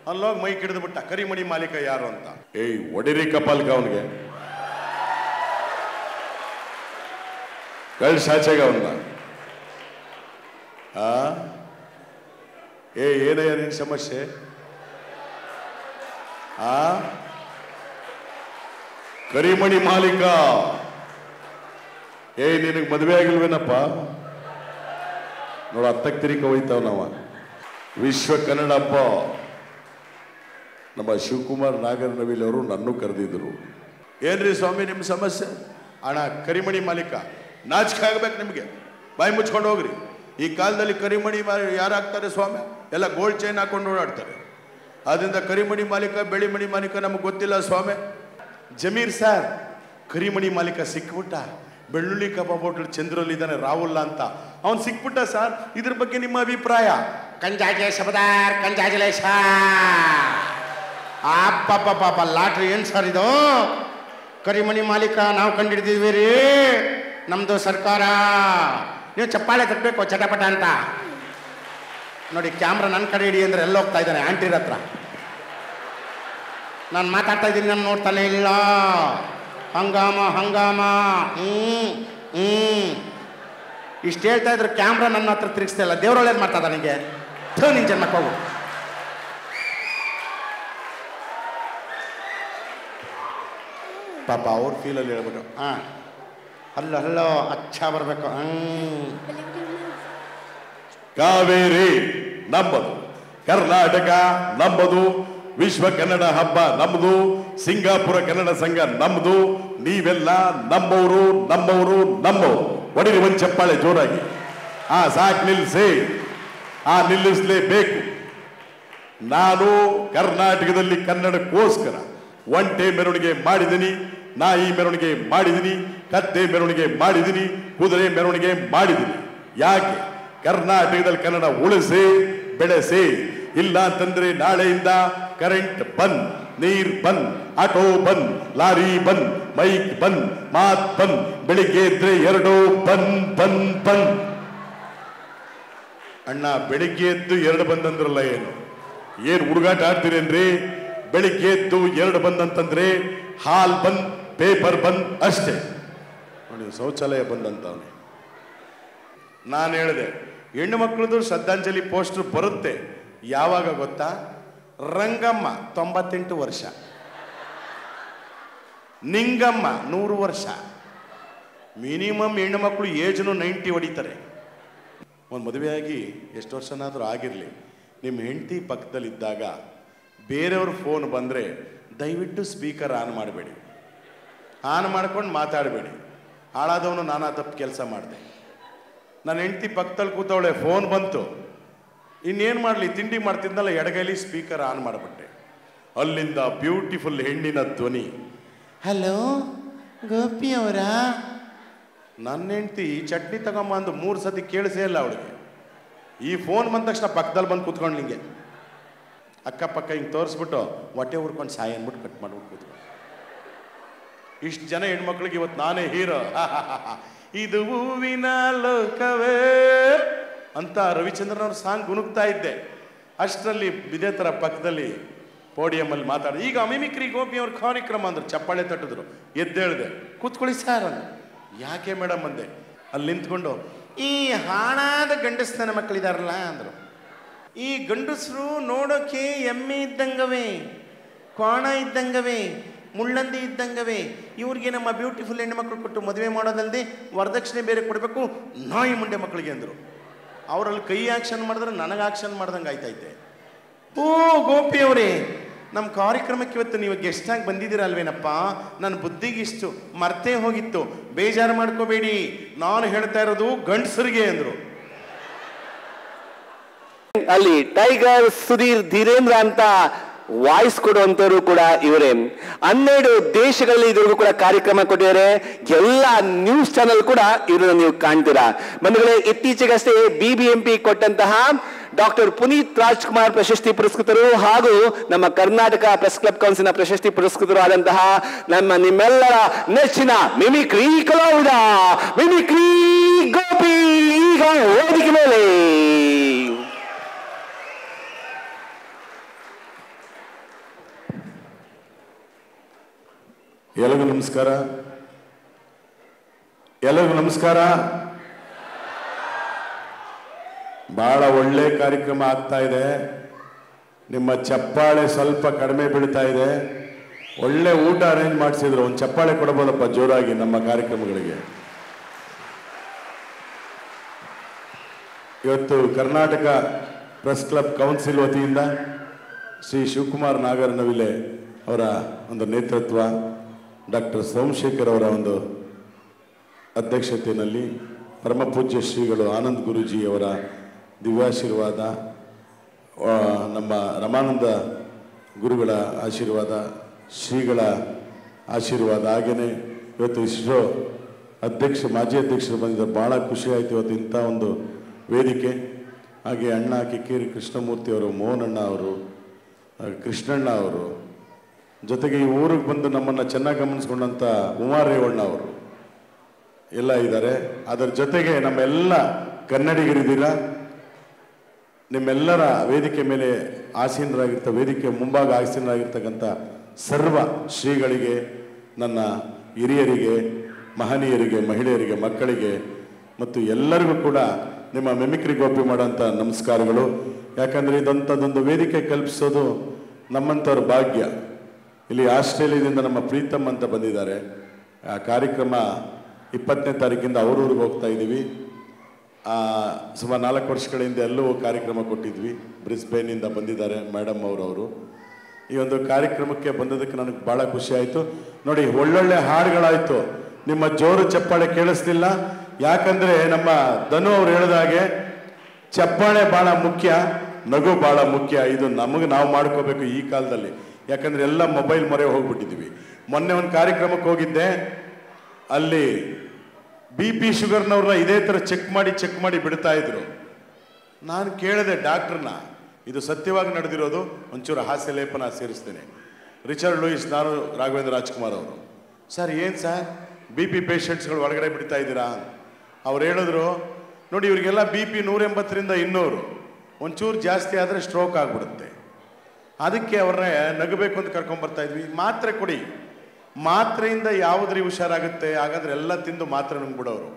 ಅಲ್ಲೋಗಿ ಮೈ ಕಿಡಿದು ಬಿಟ್ಟ, ಕರಿಮಣಿ ಮಾಲೀಕ ಯಾರು ಅಂತ. ಏಯ್ ಒಡಿರಿ ಕಪಾಲ್ಗ ಅವನಿಗೆ, ಕಳ್ಸಾಚೆಗ ಅವನ್ನ. ಏನಯ್ಯ ನಿನ್ ಸಮಸ್ಯೆ? ಕರಿಮಣಿ ಮಾಲೀಕ, ನಿನಗೆ ಮದುವೆ ಆಗಿಲ್ವೇನಪ್ಪ? ನೋಡ, ಹತ್ತಕ್ಕೆ ತಿರಿಕ ಹೋಯ್ತಾವ ನಾವ. ವಿಶ್ವ ಕನ್ನಡ ಹಬ್ಬ ನಮ್ಮ ಶಿವಕುಮಾರ್ ನಾಗರನವಿಲ್ ಅವರು ನನ್ನೂ ಕರೆದಿದ್ರು. ಏನ್ರಿ ಸ್ವಾಮಿ ನಿಮ್ಮ ಸಮಸ್ಯೆ? ಅಣ್ಣ ಕರಿಮಣಿ ಮಾಲೀಕ, ನಾಚಿಕೆ ಆಗ್ಬೇಕು ನಿಮಗೆ, ಬಾಯಿ ಮುಚ್ಕೊಂಡು ಹೋಗ್ರಿ. ಈ ಕಾಲದಲ್ಲಿ ಕರಿಮಣಿ ಯಾರಾಗ್ತಾರೆ ಸ್ವಾಮಿ? ಎಲ್ಲ ಗೋಲ್ಡ್ ಚೈನ್ ಹಾಕೊಂಡು ಓಡಾಡ್ತಾರೆ. ಅದರಿಂದ ಕರಿಮಣಿ ಮಾಲೀಕ ಬೆಳಿಮಣಿ ಮಾಲೀಕ ನಮಗೆ ಗೊತ್ತಿಲ್ಲ ಸ್ವಾಮಿ. ಜಮೀರ್ ಸರ್, ಕರಿಮಣಿ ಮಾಲೀಕ ಸಿಕ್ಬಿಟ್ಟ. ಬೆಳ್ಳುಳ್ಳಿ ಕಬಾಬ್ ಹೋಟೆಲ್ ಚಂದ್ರಲ್ಲಿ ಇದ್ದಾನೆ ರಾಹುಲ್ ಅಂತ, ಅವನು ಸಿಕ್ಬಿಟ್ಟ ಸರ್. ಇದ್ರ ಬಗ್ಗೆ ನಿಮ್ಮ ಅಭಿಪ್ರಾಯ? ಕಂಜಾಜೆ ಶಬದಾರ್ ಕಂಜಾಜಲೇಶ. ಪಾಪ ಲಾಟ್ರಿ ಏನ್ ಸರ್ ಇದು? ಕರಿಮಣಿ ಮಾಲೀಕ ನಾವು ಕಂಡಿಡ್ದಿದ್ವಿ ರೀ, ನಮ್ದು ಸರ್ಕಾರ. ನೀವು ಚಪ್ಪಾಳೆ ತಟ್ಟಬೇಕು ಚಟಪಟ ಅಂತ. ನೋಡಿ, ಕ್ಯಾಮ್ರಾ ನನ್ನ ಕಡೆ ಇಡಿ ಅಂದ್ರೆ ಎಲ್ಲ ಹೋಗ್ತಾ ಇದ್ದಾನೆ ಆಂಟಿರ ಹತ್ರ. ನಾನು ಮಾತಾಡ್ತಾ ಇದ್ದೀನಿ, ನಾನು ನೋಡ್ತಾನೆ ಇಲ್ಲ. ಹಂಗಾಮ ಹಂಗಾಮ. ಇಷ್ಟು ಹೇಳ್ತಾ ಇದ್ರು, ಕ್ಯಾಮ್ರಾ ನನ್ನ ಹತ್ರ ತಿರುಗಿಸ್ತಾ ಇಲ್ಲ. ದೇವ್ರೊಳ್ಳೇದು ಮಾಡ್ತಾ ನನಗೆ. ನಿನ್ ಜನ್ಮಕ್ಕೆ ಹೋಗು. ಪಾಪ ಅವ್ರ ಫೀಲಲ್ಲಿ ಹೇಳ್ಬಿಟ್ಟು ಅಲ್ಲೋ ಅಚ್ಚ ಬರ್ಬೇಕು. ಕಾವೇರಿ ನಮ್ಮದು, ಕರ್ನಾಟಕ ನಮ್ಮದು, ವಿಶ್ವ ಕನ್ನಡ ಹಬ್ಬ ನಮ್ಮದು, ಸಿಂಗಾಪುರ ಕನ್ನಡ ಸಂಘ ನಮ್ಮದು. ನೀವೆಲ್ಲ ನಮ್ಮವರು ನಮ್ಮವರು ನಮ್ಮವರು. ಒಡಿರಿ ಒಂದು ಚಪ್ಪಾಳೆ ಜೋರಾಗಿ. ಸಾಕು, ನಿಲ್ಲಿಸಿ. ನಿಲ್ಲಿಸಲೇಬೇಕು. ನಾನು ಕರ್ನಾಟಕದಲ್ಲಿ ಕನ್ನಡಕ್ಕೋಸ್ಕರ ಒಂಟೆ ಮೆರವಣಿಗೆ ಮಾಡಿದ್ದೀನಿ, ನಾಯಿ ಮೆರವಣಿಗೆ ಮಾಡಿದ್ದೀನಿ, ಕತ್ತೆ ಮೆರವಣಿಗೆ ಮಾಡಿದ್ದೀನಿ, ಕುದುರೆ ಮೆರವಣಿಗೆ ಮಾಡಿದ್ದೀನಿ. ಯಾಕೆ? ಕರ್ನಾಟಕದಲ್ಲಿ ಕನ್ನಡ ಉಳಿಸಿ ಬೆಳೆಸಿ. ಇಲ್ಲ ಅಂತಂದ್ರೆ ನಾಳೆಯಿಂದ ಕರೆಂಟ್ ಬಂದ್, ನೀರ್ ಬಂದ್, ಆಟೋ ಬಂದ್, ಲಾರಿ ಬಂದ್, ಮೈಕ್ ಬಂದ್, ಮಾತ್ ಬಂದ್. ಬೆಳಿಗ್ಗೆ ಎದ್ರೆ ಎರಡು ಬಂದ್ ಬಂದ್ ಬಂದ್. ಅಣ್ಣ, ಬೆಳಿಗ್ಗೆ ಎದ್ದು ಎರಡು ಬಂದ್ ಅಂದ್ರಲ್ಲ, ಏನು ಹುಡುಗಾಟ ಆಡ್ತೀರೇನ್ರಿ? ಬೆಳಿಗ್ಗೆ ಎದ್ದು ಎರಡು ಬಂದ್ ಅಂತಂದ್ರೆ ಹಾಲ್ ಬಂದ್, ಪೇಪರ್ ಬಂದ್ ಅಷ್ಟೇ. ನೋಡಿ, ಶೌಚಾಲಯ ಬಂದ್ ಅಂತವನೆ. ನಾನು ಹೇಳಿದೆ, ಹೆಣ್ಣು ಮಕ್ಕಳದು ಶ್ರದ್ಧಾಂಜಲಿ ಪೋಸ್ಟರ್ ಬರುತ್ತೆ. ಯಾವಾಗ ಗೊತ್ತಾ? ರಂಗಮ್ಮ 98 ವರ್ಷ, ನಿಂಗಮ್ಮ 100 ವರ್ಷ. ಮಿನಿಮಮ್ ಹೆಣ್ಣು ಮಕ್ಕಳು ಏಜ್ನು 90 ಹೊಡಿತಾರೆ. ಒಂದು ಮದುವೆಯಾಗಿ ಎಷ್ಟು ವರ್ಷನಾದರೂ ಆಗಿರಲಿ, ನಿಮ್ಮ ಹೆಂಡತಿ ಪಕ್ಕದಲ್ಲಿದ್ದಾಗ ಬೇರೆಯವ್ರ ಫೋನ್ ಬಂದರೆ ದಯವಿಟ್ಟು ಸ್ಪೀಕರ್ ಆನ್ ಮಾಡಬೇಡಿ. ಆನ್ ಮಾಡ್ಕೊಂಡು ಮಾತಾಡಬೇಡಿ. ಹಾಳಾದವನು ನಾನಾ ತಪ್ಪು ಕೆಲಸ ಮಾಡಿದೆ. ನನ್ನ ಹೆಂಡತಿ ಪಕ್ಕದಲ್ಲಿ ಕೂತವಳೆ, ಫೋನ್ ಬಂತು. ಇನ್ನೇನು ಮಾಡಲಿ, ತಿಂಡಿ ಮಾಡ್ತಿದ್ನಲ್ಲ, ಎಡಗೈಲಿ ಸ್ಪೀಕರ್ ಆನ್ ಮಾಡಿಬಿಟ್ಟೆ. ಅಲ್ಲಿಂದ ಬ್ಯೂಟಿಫುಲ್ ಹೆಣ್ಣಿನ ಧ್ವನಿ, ಹಲೋ ಗೋಪಿ ಅವರ. ನನ್ನ ಹೆಂಡತಿ ಚಟ್ನಿ ತಗೊಂಬ ಅಂದು 3 ಸತಿ ಕೇಳಿಸೇ ಇಲ್ಲ ಅವಳಿಗೆ. ಈ ಫೋನ್ ಬಂದ ತಕ್ಷಣ ಪಕ್ಕದಲ್ಲಿ ಬಂದು ಕೂತ್ಕೊಂಡು ಹಿಂಗೆ ಅಕ್ಕಪಕ್ಕ ಹಿಂಗೆ ತೋರಿಸ್ಬಿಟ್ಟು ಹೊಟ್ಟೆ ಹುರ್ಕೊಂಡು ಸಾಯಿ ಅಂದ್ಬಿಟ್ಟು ಕಟ್ ಮಾಡ್ಬಿಟ್ಟು ಕೂತ್ಕೊಂಡು. ಇಷ್ಟು ಜನ ಹೆಣ್ಮಕ್ಳಿಗೆ ಇವತ್ತು ನಾನೇ ಹೀರೋ. ಇದು ಹೂವಿನ ಲೋಕವೇ ಅಂತ ರವಿಚಂದ್ರನ್ ಅವ್ರ ಸಾಂಗ್ ಗುನುಗ್ತಾ ಇದ್ದೆ. ಅಷ್ಟರಲ್ಲಿ ಇದೇ ಥರ ಪಕ್ಕದಲ್ಲಿ ಪೋಡಿಯಮಲ್ಲಿ ಮಾತಾಡಿ, ಈಗ ಮಿಮಿಕ್ರಿ ಗೋಪಿ ಅವ್ರ ಕಾರ್ಯಕ್ರಮ ಅಂದರು. ಚಪ್ಪಾಳೆ ತಟ್ಟಿದ್ರು. ಎದ್ದೇಳಿದೆ, ಕೂತ್ಕೊಳ್ಳಿ ಸರ್ ಅಂದ. ಯಾಕೆ ಮೇಡಮ್ ಅಂದೆ. ಅಲ್ಲಿ ನಿಂತ್ಕೊಂಡು, ಈ ಹಾಳಾದ ಗಂಡಸ್ನ ಮಕ್ಕಳಿದಾರಲ್ಲ ಅಂದರು. ಈ ಗಂಡಸರು ನೋಡೋಕೆ ಎಮ್ಮೆ ಇದ್ದಂಗವೇ, ಕ್ವಾಣ ಇದ್ದಂಗವೇ, ಮುಳ್ಳಂದಿ ಇದ್ದಂಗವೇ. ಇವ್ರಿಗೆ ನಮ್ಮ ಬ್ಯೂಟಿಫುಲ್ ಹೆಣ್ಣು ಮಕ್ಕಳು ಕೊಟ್ಟು ಮದುವೆ ಮಾಡೋದಲ್ಲದೆ ವರದಕ್ಷಿಣೆ ಬೇರೆ ಕೊಡಬೇಕು, ನಾಯಿ ಮುಂಡೆ ಮಕ್ಕಳಿಗೆ ಅಂದರು. ಅವರಲ್ಲಿ ಕೈ ಆಕ್ಷನ್ ಮಾಡಿದ್ರೆ ನನಗೆ ಆಕ್ಷನ್ ಮಾಡ್ದಂಗೆ ಆಯ್ತೈತೆ. ಓ ಗೋಪಿ ಅವರೇ, ನಮ್ಮ ಕಾರ್ಯಕ್ರಮಕ್ಕೆ ಇವತ್ತು ನೀವು ಗೆಸ್ಟಾಗಿ ಬಂದಿದ್ದೀರಲ್ವೇನಪ್ಪ, ನನ್ನ ಬುದ್ಧಿಗಿಷ್ಟು ಮರ್ತೇ ಹೋಗಿತ್ತು, ಬೇಜಾರು ಮಾಡ್ಕೋಬೇಡಿ, ನಾನು ಹೇಳ್ತಾ ಇರೋದು ಗಂಡಸರಿಗೆ ಅಂದರು. ಅಲ್ಲಿ ಟೈಗರ್ ಸುಧೀರ್ ಧೀರೇಂದ್ರ ಅಂತ ವಾಯ್ಸ್ ಕೊಡುವಂತವರು ಕೂಡ ಇವರೇ. 12 ದೇಶಗಳಲ್ಲಿ ಇದ್ರಿಗೂ ಕೂಡ ಕಾರ್ಯಕ್ರಮ ಕೊಟ್ಟಿದ್ದಾರೆ. ಎಲ್ಲ ನ್ಯೂಸ್ ಚಾನೆಲ್ ಕೂಡ ಇವ್ರನ್ನ ನೀವು ಕಾಣ್ತೀರಾ. ಬಂಧುಗಳೇ, ಇತ್ತೀಚೆಗಷ್ಟೇ BBMP ಕೊಟ್ಟಂತಹ ಡಾಕ್ಟರ್ ಪುನೀತ್ ರಾಜ್ಕುಮಾರ್ ಪ್ರಶಸ್ತಿ ಪುರಸ್ಕೃತರು ಹಾಗೂ ನಮ್ಮ ಕರ್ನಾಟಕ ಪ್ರೆಸ್ ಕ್ಲಬ್ ಕೌನ್ಸಿಲ್ನ ಪ್ರಶಸ್ತಿ ಪುರಸ್ಕೃತರು ಆದಂತಹ ನಿಮ್ಮೆಲ್ಲರ ನೆಚ್ಚಿನ ಮಿಮಿಕ್ರಿ ಕಲಾವಿದ ಮಿಮಿಕ್ರಿ ಗೋಪಿ ಈಗ ವೇದಿಕೆ ಮೇಲೆ. ಎಲ್ಲರಿಗೂ ನಮಸ್ಕಾರ. ಎಲ್ಲರಿಗೂ ನಮಸ್ಕಾರ. ಬಹಳ ಒಳ್ಳೆ ಕಾರ್ಯಕ್ರಮ ಆಗ್ತಾ ಇದೆ. ನಿಮ್ಮ ಚಪ್ಪಾಳೆ ಸ್ವಲ್ಪ ಕಡಿಮೆ ಬೀಳ್ತಾ ಇದೆ. ಒಳ್ಳೆ ಊಟ ಅರೇಂಜ್ ಮಾಡಿಸಿದ್ರು. ಒಂದು ಚಪ್ಪಾಳೆ ಕೊಡಬಹುದಪ್ಪ ಜೋರಾಗಿ ನಮ್ಮ ಕಾರ್ಯಕ್ರಮಗಳಿಗೆ. ಇವತ್ತು ಕರ್ನಾಟಕ ಪ್ರೆಸ್ ಕ್ಲಬ್ ಕೌನ್ಸಿಲ್ ವತಿಯಿಂದ ಶ್ರೀ ಶಿವಕುಮಾರ್ ನಾಗರನವಿಲೆ ಅವರ ಒಂದು ನೇತೃತ್ವ, ಡಾಕ್ಟರ್ ಸೋಮಶೇಖರ್ ಅವರ ಒಂದು ಅಧ್ಯಕ್ಷತೆಯಲ್ಲಿ ಪರಮಪೂಜ್ಯ ಶ್ರೀಗಳು ಆನಂದ್ ಗುರೂಜಿಯವರ ದಿವ್ಯಾಶೀರ್ವಾದ, ನಮ್ಮ ರಮಾನಂದ ಗುರುಗಳ ಆಶೀರ್ವಾದ, ಶ್ರೀಗಳ ಆಶೀರ್ವಾದ, ಹಾಗೆಯೇ ಇವತ್ತು ಇಸ್ರೋ ಮಾಜಿ ಅಧ್ಯಕ್ಷರು ಬಂದಿದ್ದಾರೆ. ಭಾಳ ಖುಷಿ ಆಯಿತು ಇವತ್ತು ಇಂಥ ಒಂದು ವೇದಿಕೆ. ಹಾಗೆ ಅಣ್ಣ ಕಿಕ್ಕೇರಿ ಕೃಷ್ಣಮೂರ್ತಿ ಅವರು, ಮೋಹನಣ್ಣ ಅವರು, ಕೃಷ್ಣಣ್ಣ ಅವರು, ಜೊತೆಗೆ ಈ ಊರಿಗೆ ಬಂದು ನಮ್ಮನ್ನು ಚೆನ್ನಾಗಿ ಗಮನಿಸ್ಕೊಂಡಂಥ ಉಮಾರೇವಣ್ಣ ಅವರು ಎಲ್ಲ ಇದ್ದಾರೆ. ಅದರ ಜೊತೆಗೆ ನಮ್ಮೆಲ್ಲ ಕನ್ನಡಿಗರಿದ್ದೀರ. ನಿಮ್ಮೆಲ್ಲರ ವೇದಿಕೆ ಮೇಲೆ ವೇದಿಕೆ ಮುಂಭಾಗ ಆಸೀನರಾಗಿರ್ತಕ್ಕಂಥ ಸರ್ವ ಶ್ರೀಗಳಿಗೆ, ನನ್ನ ಹಿರಿಯರಿಗೆ, ಮಹನೀಯರಿಗೆ, ಮಹಿಳೆಯರಿಗೆ, ಮಕ್ಕಳಿಗೆ ಮತ್ತು ಎಲ್ಲರಿಗೂ ಕೂಡ ನಿಮ್ಮ ಮಿಮಿಕ್ರಿ ಗೋಪಿ ಮಾಡೋಂಥ ನಮಸ್ಕಾರಗಳು. ಯಾಕಂದರೆ ಇದಂಥದ್ದೊಂದು ವೇದಿಕೆ ಕಲ್ಪಿಸೋದು ನಮ್ಮಂಥವ್ರ ಭಾಗ್ಯ. ಇಲ್ಲಿ ಆಸ್ಟ್ರೇಲಿಯಾದಿಂದ ನಮ್ಮ ಪ್ರೀತಮ್ ಅಂತ ಬಂದಿದ್ದಾರೆ. ಆ ಕಾರ್ಯಕ್ರಮ 20ನೇ ತಾರೀಕಿಂದ ಅವ್ರೂರಿಗೆ ಹೋಗ್ತಾ ಇದ್ದೀವಿ. ಸುಮಾರು 4 ವರ್ಷಗಳ ಹಿಂದೆ ಎಲ್ಲೂ ಕಾರ್ಯಕ್ರಮ ಕೊಟ್ಟಿದ್ವಿ. ಬ್ರಿಸ್ಬೇನಿಂದ ಬಂದಿದ್ದಾರೆ ಮೇಡಮ್ ಅವರು. ಈ ಒಂದು ಕಾರ್ಯಕ್ರಮಕ್ಕೆ ಬಂದದಕ್ಕೆ ನನಗೆ ಭಾಳ ಖುಷಿ ಆಯಿತು. ನೋಡಿ, ಒಳ್ಳೊಳ್ಳೆ ಹಾಡುಗಳಾಯಿತು. ನಿಮ್ಮ ಜೋರು ಚಪ್ಪಾಳೆ ಕೇಳಿಸ್ತಿಲ್ಲ. ಯಾಕಂದರೆ ನಮ್ಮ ಧನು ಅವ್ರು ಹೇಳಿದಾಗೆ ಚಪ್ಪಾಳೆ ಭಾಳ ಮುಖ್ಯ, ನಗು ಭಾಳ ಮುಖ್ಯ. ಇದು ನಮಗೆ ನಾವು ಮಾಡ್ಕೋಬೇಕು ಈ ಕಾಲದಲ್ಲಿ. ಯಾಕಂದರೆ ಎಲ್ಲ ಮೊಬೈಲ್ ಮೊರೆ ಹೋಗ್ಬಿಟ್ಟಿದ್ವಿ. ಮೊನ್ನೆ ಒಂದು ಕಾರ್ಯಕ್ರಮಕ್ಕೆ ಹೋಗಿದ್ದೆ. ಅಲ್ಲಿ BP ಶುಗರ್ನವ್ರನ್ನ ಇದೇ ಥರ ಚೆಕ್ ಮಾಡಿ ಬಿಡ್ತಾ ಇದ್ರು. ನಾನು ಕೇಳಿದೆ ಡಾಕ್ಟ್ರನ್ನ, ಇದು ಸತ್ಯವಾಗಿ ನಡೆದಿರೋದು, ಒಂಚೂರು ಹಾಸ್ಯ ಲೇಪನ ಸೇರಿಸ್ತೇನೆ. ರಿಚರ್ಡ್ ಲೂಯಿಸ್, ನಾನು ರಾಘವೇಂದ್ರ ರಾಜ್ಕುಮಾರ್ ಅವರು. ಸರ್ ಏನು ಸರ್ BP ಪೇಷಂಟ್ಸ್ಗಳು ಒಳಗಡೆ ಬಿಡ್ತಾ ಇದ್ದೀರಾ? ಅವ್ರು ಹೇಳಿದ್ರು, ನೋಡಿ ಇವರಿಗೆಲ್ಲ BP 180ರಿಂದ 200, ಒಂಚೂರು ಜಾಸ್ತಿ ಆದರೆ ಸ್ಟ್ರೋಕ್ ಆಗಿಬಿಡುತ್ತೆ. ಅದಕ್ಕೆ ಅವ್ರನ್ನ ನಗಬೇಕು ಅಂತ ಕರ್ಕೊಂಡ್ಬರ್ತಾ ಇದ್ವಿ. ಮಾತ್ರೆ ಕೊಡಿ, ಮಾತ್ರೆಯಿಂದ ಯಾವುದ್ರಿ ಹುಷಾರಾಗುತ್ತೆ? ಹಾಗಾದ್ರೆ ಎಲ್ಲ ತಿಂದು ಮಾತ್ರೆ ನುಂಗ್ಬಿಡೋರು.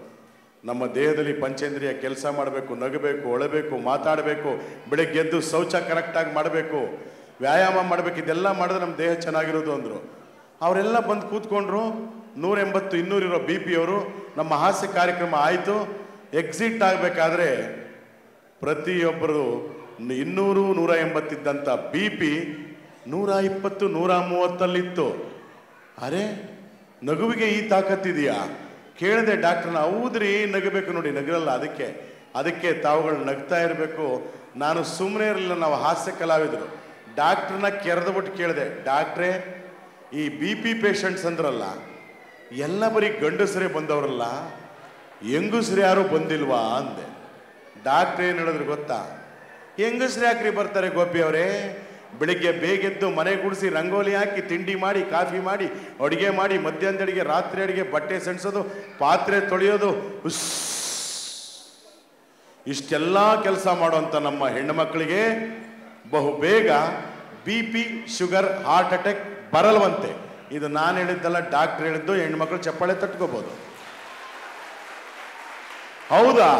ನಮ್ಮ ದೇಹದಲ್ಲಿ ಪಂಚೇಂದ್ರಿಯ ಕೆಲಸ ಮಾಡಬೇಕು, ನಗಬೇಕು, ಒಳಬೇಕು, ಮಾತಾಡಬೇಕು, ಬೆಳಗ್ಗೆ ಎದ್ದು ಶೌಚ ಕರೆಕ್ಟಾಗಿ ಮಾಡಬೇಕು, ವ್ಯಾಯಾಮ ಮಾಡಬೇಕು. ಇದೆಲ್ಲ ಮಾಡಿದ್ರೆ ನಮ್ಮ ದೇಹ ಚೆನ್ನಾಗಿರೋದು ಅಂದರು. ಅವರೆಲ್ಲ ಬಂದು ಕೂತ್ಕೊಂಡ್ರು. 180, 200 ಇರೋ BP ಅವರು. ನಮ್ಮ ಹಾಸ್ಯ ಕಾರ್ಯಕ್ರಮ ಆಯಿತು. ಎಕ್ಸಿಟ್ ಆಗಬೇಕಾದ್ರೆ ಪ್ರತಿಯೊಬ್ಬರು 200, 180 ಇದ್ದಂಥ BP 120, 130 ಅರೆ, ನಗುವಿಗೆ ಈ ತಾಕತ್ತಿದೆಯಾ? ಕೇಳಿದೆ ಡಾಕ್ಟ್ರನ್ನ. ಹೌದ್ರಿ, ನಗಬೇಕು. ನೋಡಿ, ನಗರಲ್ಲ. ಅದಕ್ಕೆ ತಾವುಗಳು ನಗ್ತಾ ಇರಬೇಕು. ನಾನು ಸುಮ್ಮನೆ ಇರಲಿಲ್ಲ, ನಾವು ಹಾಸ್ಯ ಕಲಾವಿದರು. ಡಾಕ್ಟ್ರನ್ನ ಕೆರೆದುಬಿಟ್ಟು ಕೇಳಿದೆ, ಡಾಕ್ಟ್ರೇ, ಈ BP ಪೇಷಂಟ್ಸ್ ಅಂದ್ರಲ್ಲ, ಎಲ್ಲ ಬರೀ ಗಂಡಸರೇ ಬಂದವರಲ್ಲ, ಹೆಂಗಸ್ರು ಯಾರು ಬಂದಿಲ್ವಾ ಅಂದೆ. ಡಾಕ್ಟ್ರ್ ಏನು ಹೇಳಿದ್ರು ಗೊತ್ತಾ? ಹೆಂಗಸ್ರು ಯಾಕ್ರಿ ಬರ್ತಾರೆ ಗೋಪಿ ಅವರೇ? ಬೆಳಿಗ್ಗೆ ಬೇಗೆದ್ದು ಮನೆ ಗುಡಿಸಿ, ರಂಗೋಲಿ ಹಾಕಿ, ತಿಂಡಿ ಮಾಡಿ, ಕಾಫಿ ಮಾಡಿ, ಅಡುಗೆ ಮಾಡಿ, ಮಧ್ಯಾಹ್ನದ ಅಡುಗೆ, ರಾತ್ರಿ ಅಡುಗೆ, ಬಟ್ಟೆ ಸೆಣ್ಸೋದು, ಪಾತ್ರೆ ತೊಳೆಯೋದು, ಇಷ್ಟೆಲ್ಲ ಕೆಲಸ ಮಾಡುವಂಥ ನಮ್ಮ ಹೆಣ್ಣು ಮಕ್ಕಳಿಗೆ ಬಹು ಬೇಗ BP, ಶುಗರ್, ಹಾರ್ಟ್ ಅಟ್ಯಾಕ್ ಬರಲ್ವಂತೆ. ಇದು ನಾನು ಹೇಳಿದ್ದಲ್ಲ, ಡಾಕ್ಟ್ರ್ ಹೇಳಿದ್ದು. ಹೆಣ್ಮಕ್ಳು ಚಪ್ಪಾಳೆ ತಟ್ಕೋಬಹುದು. ಹೌದಾ?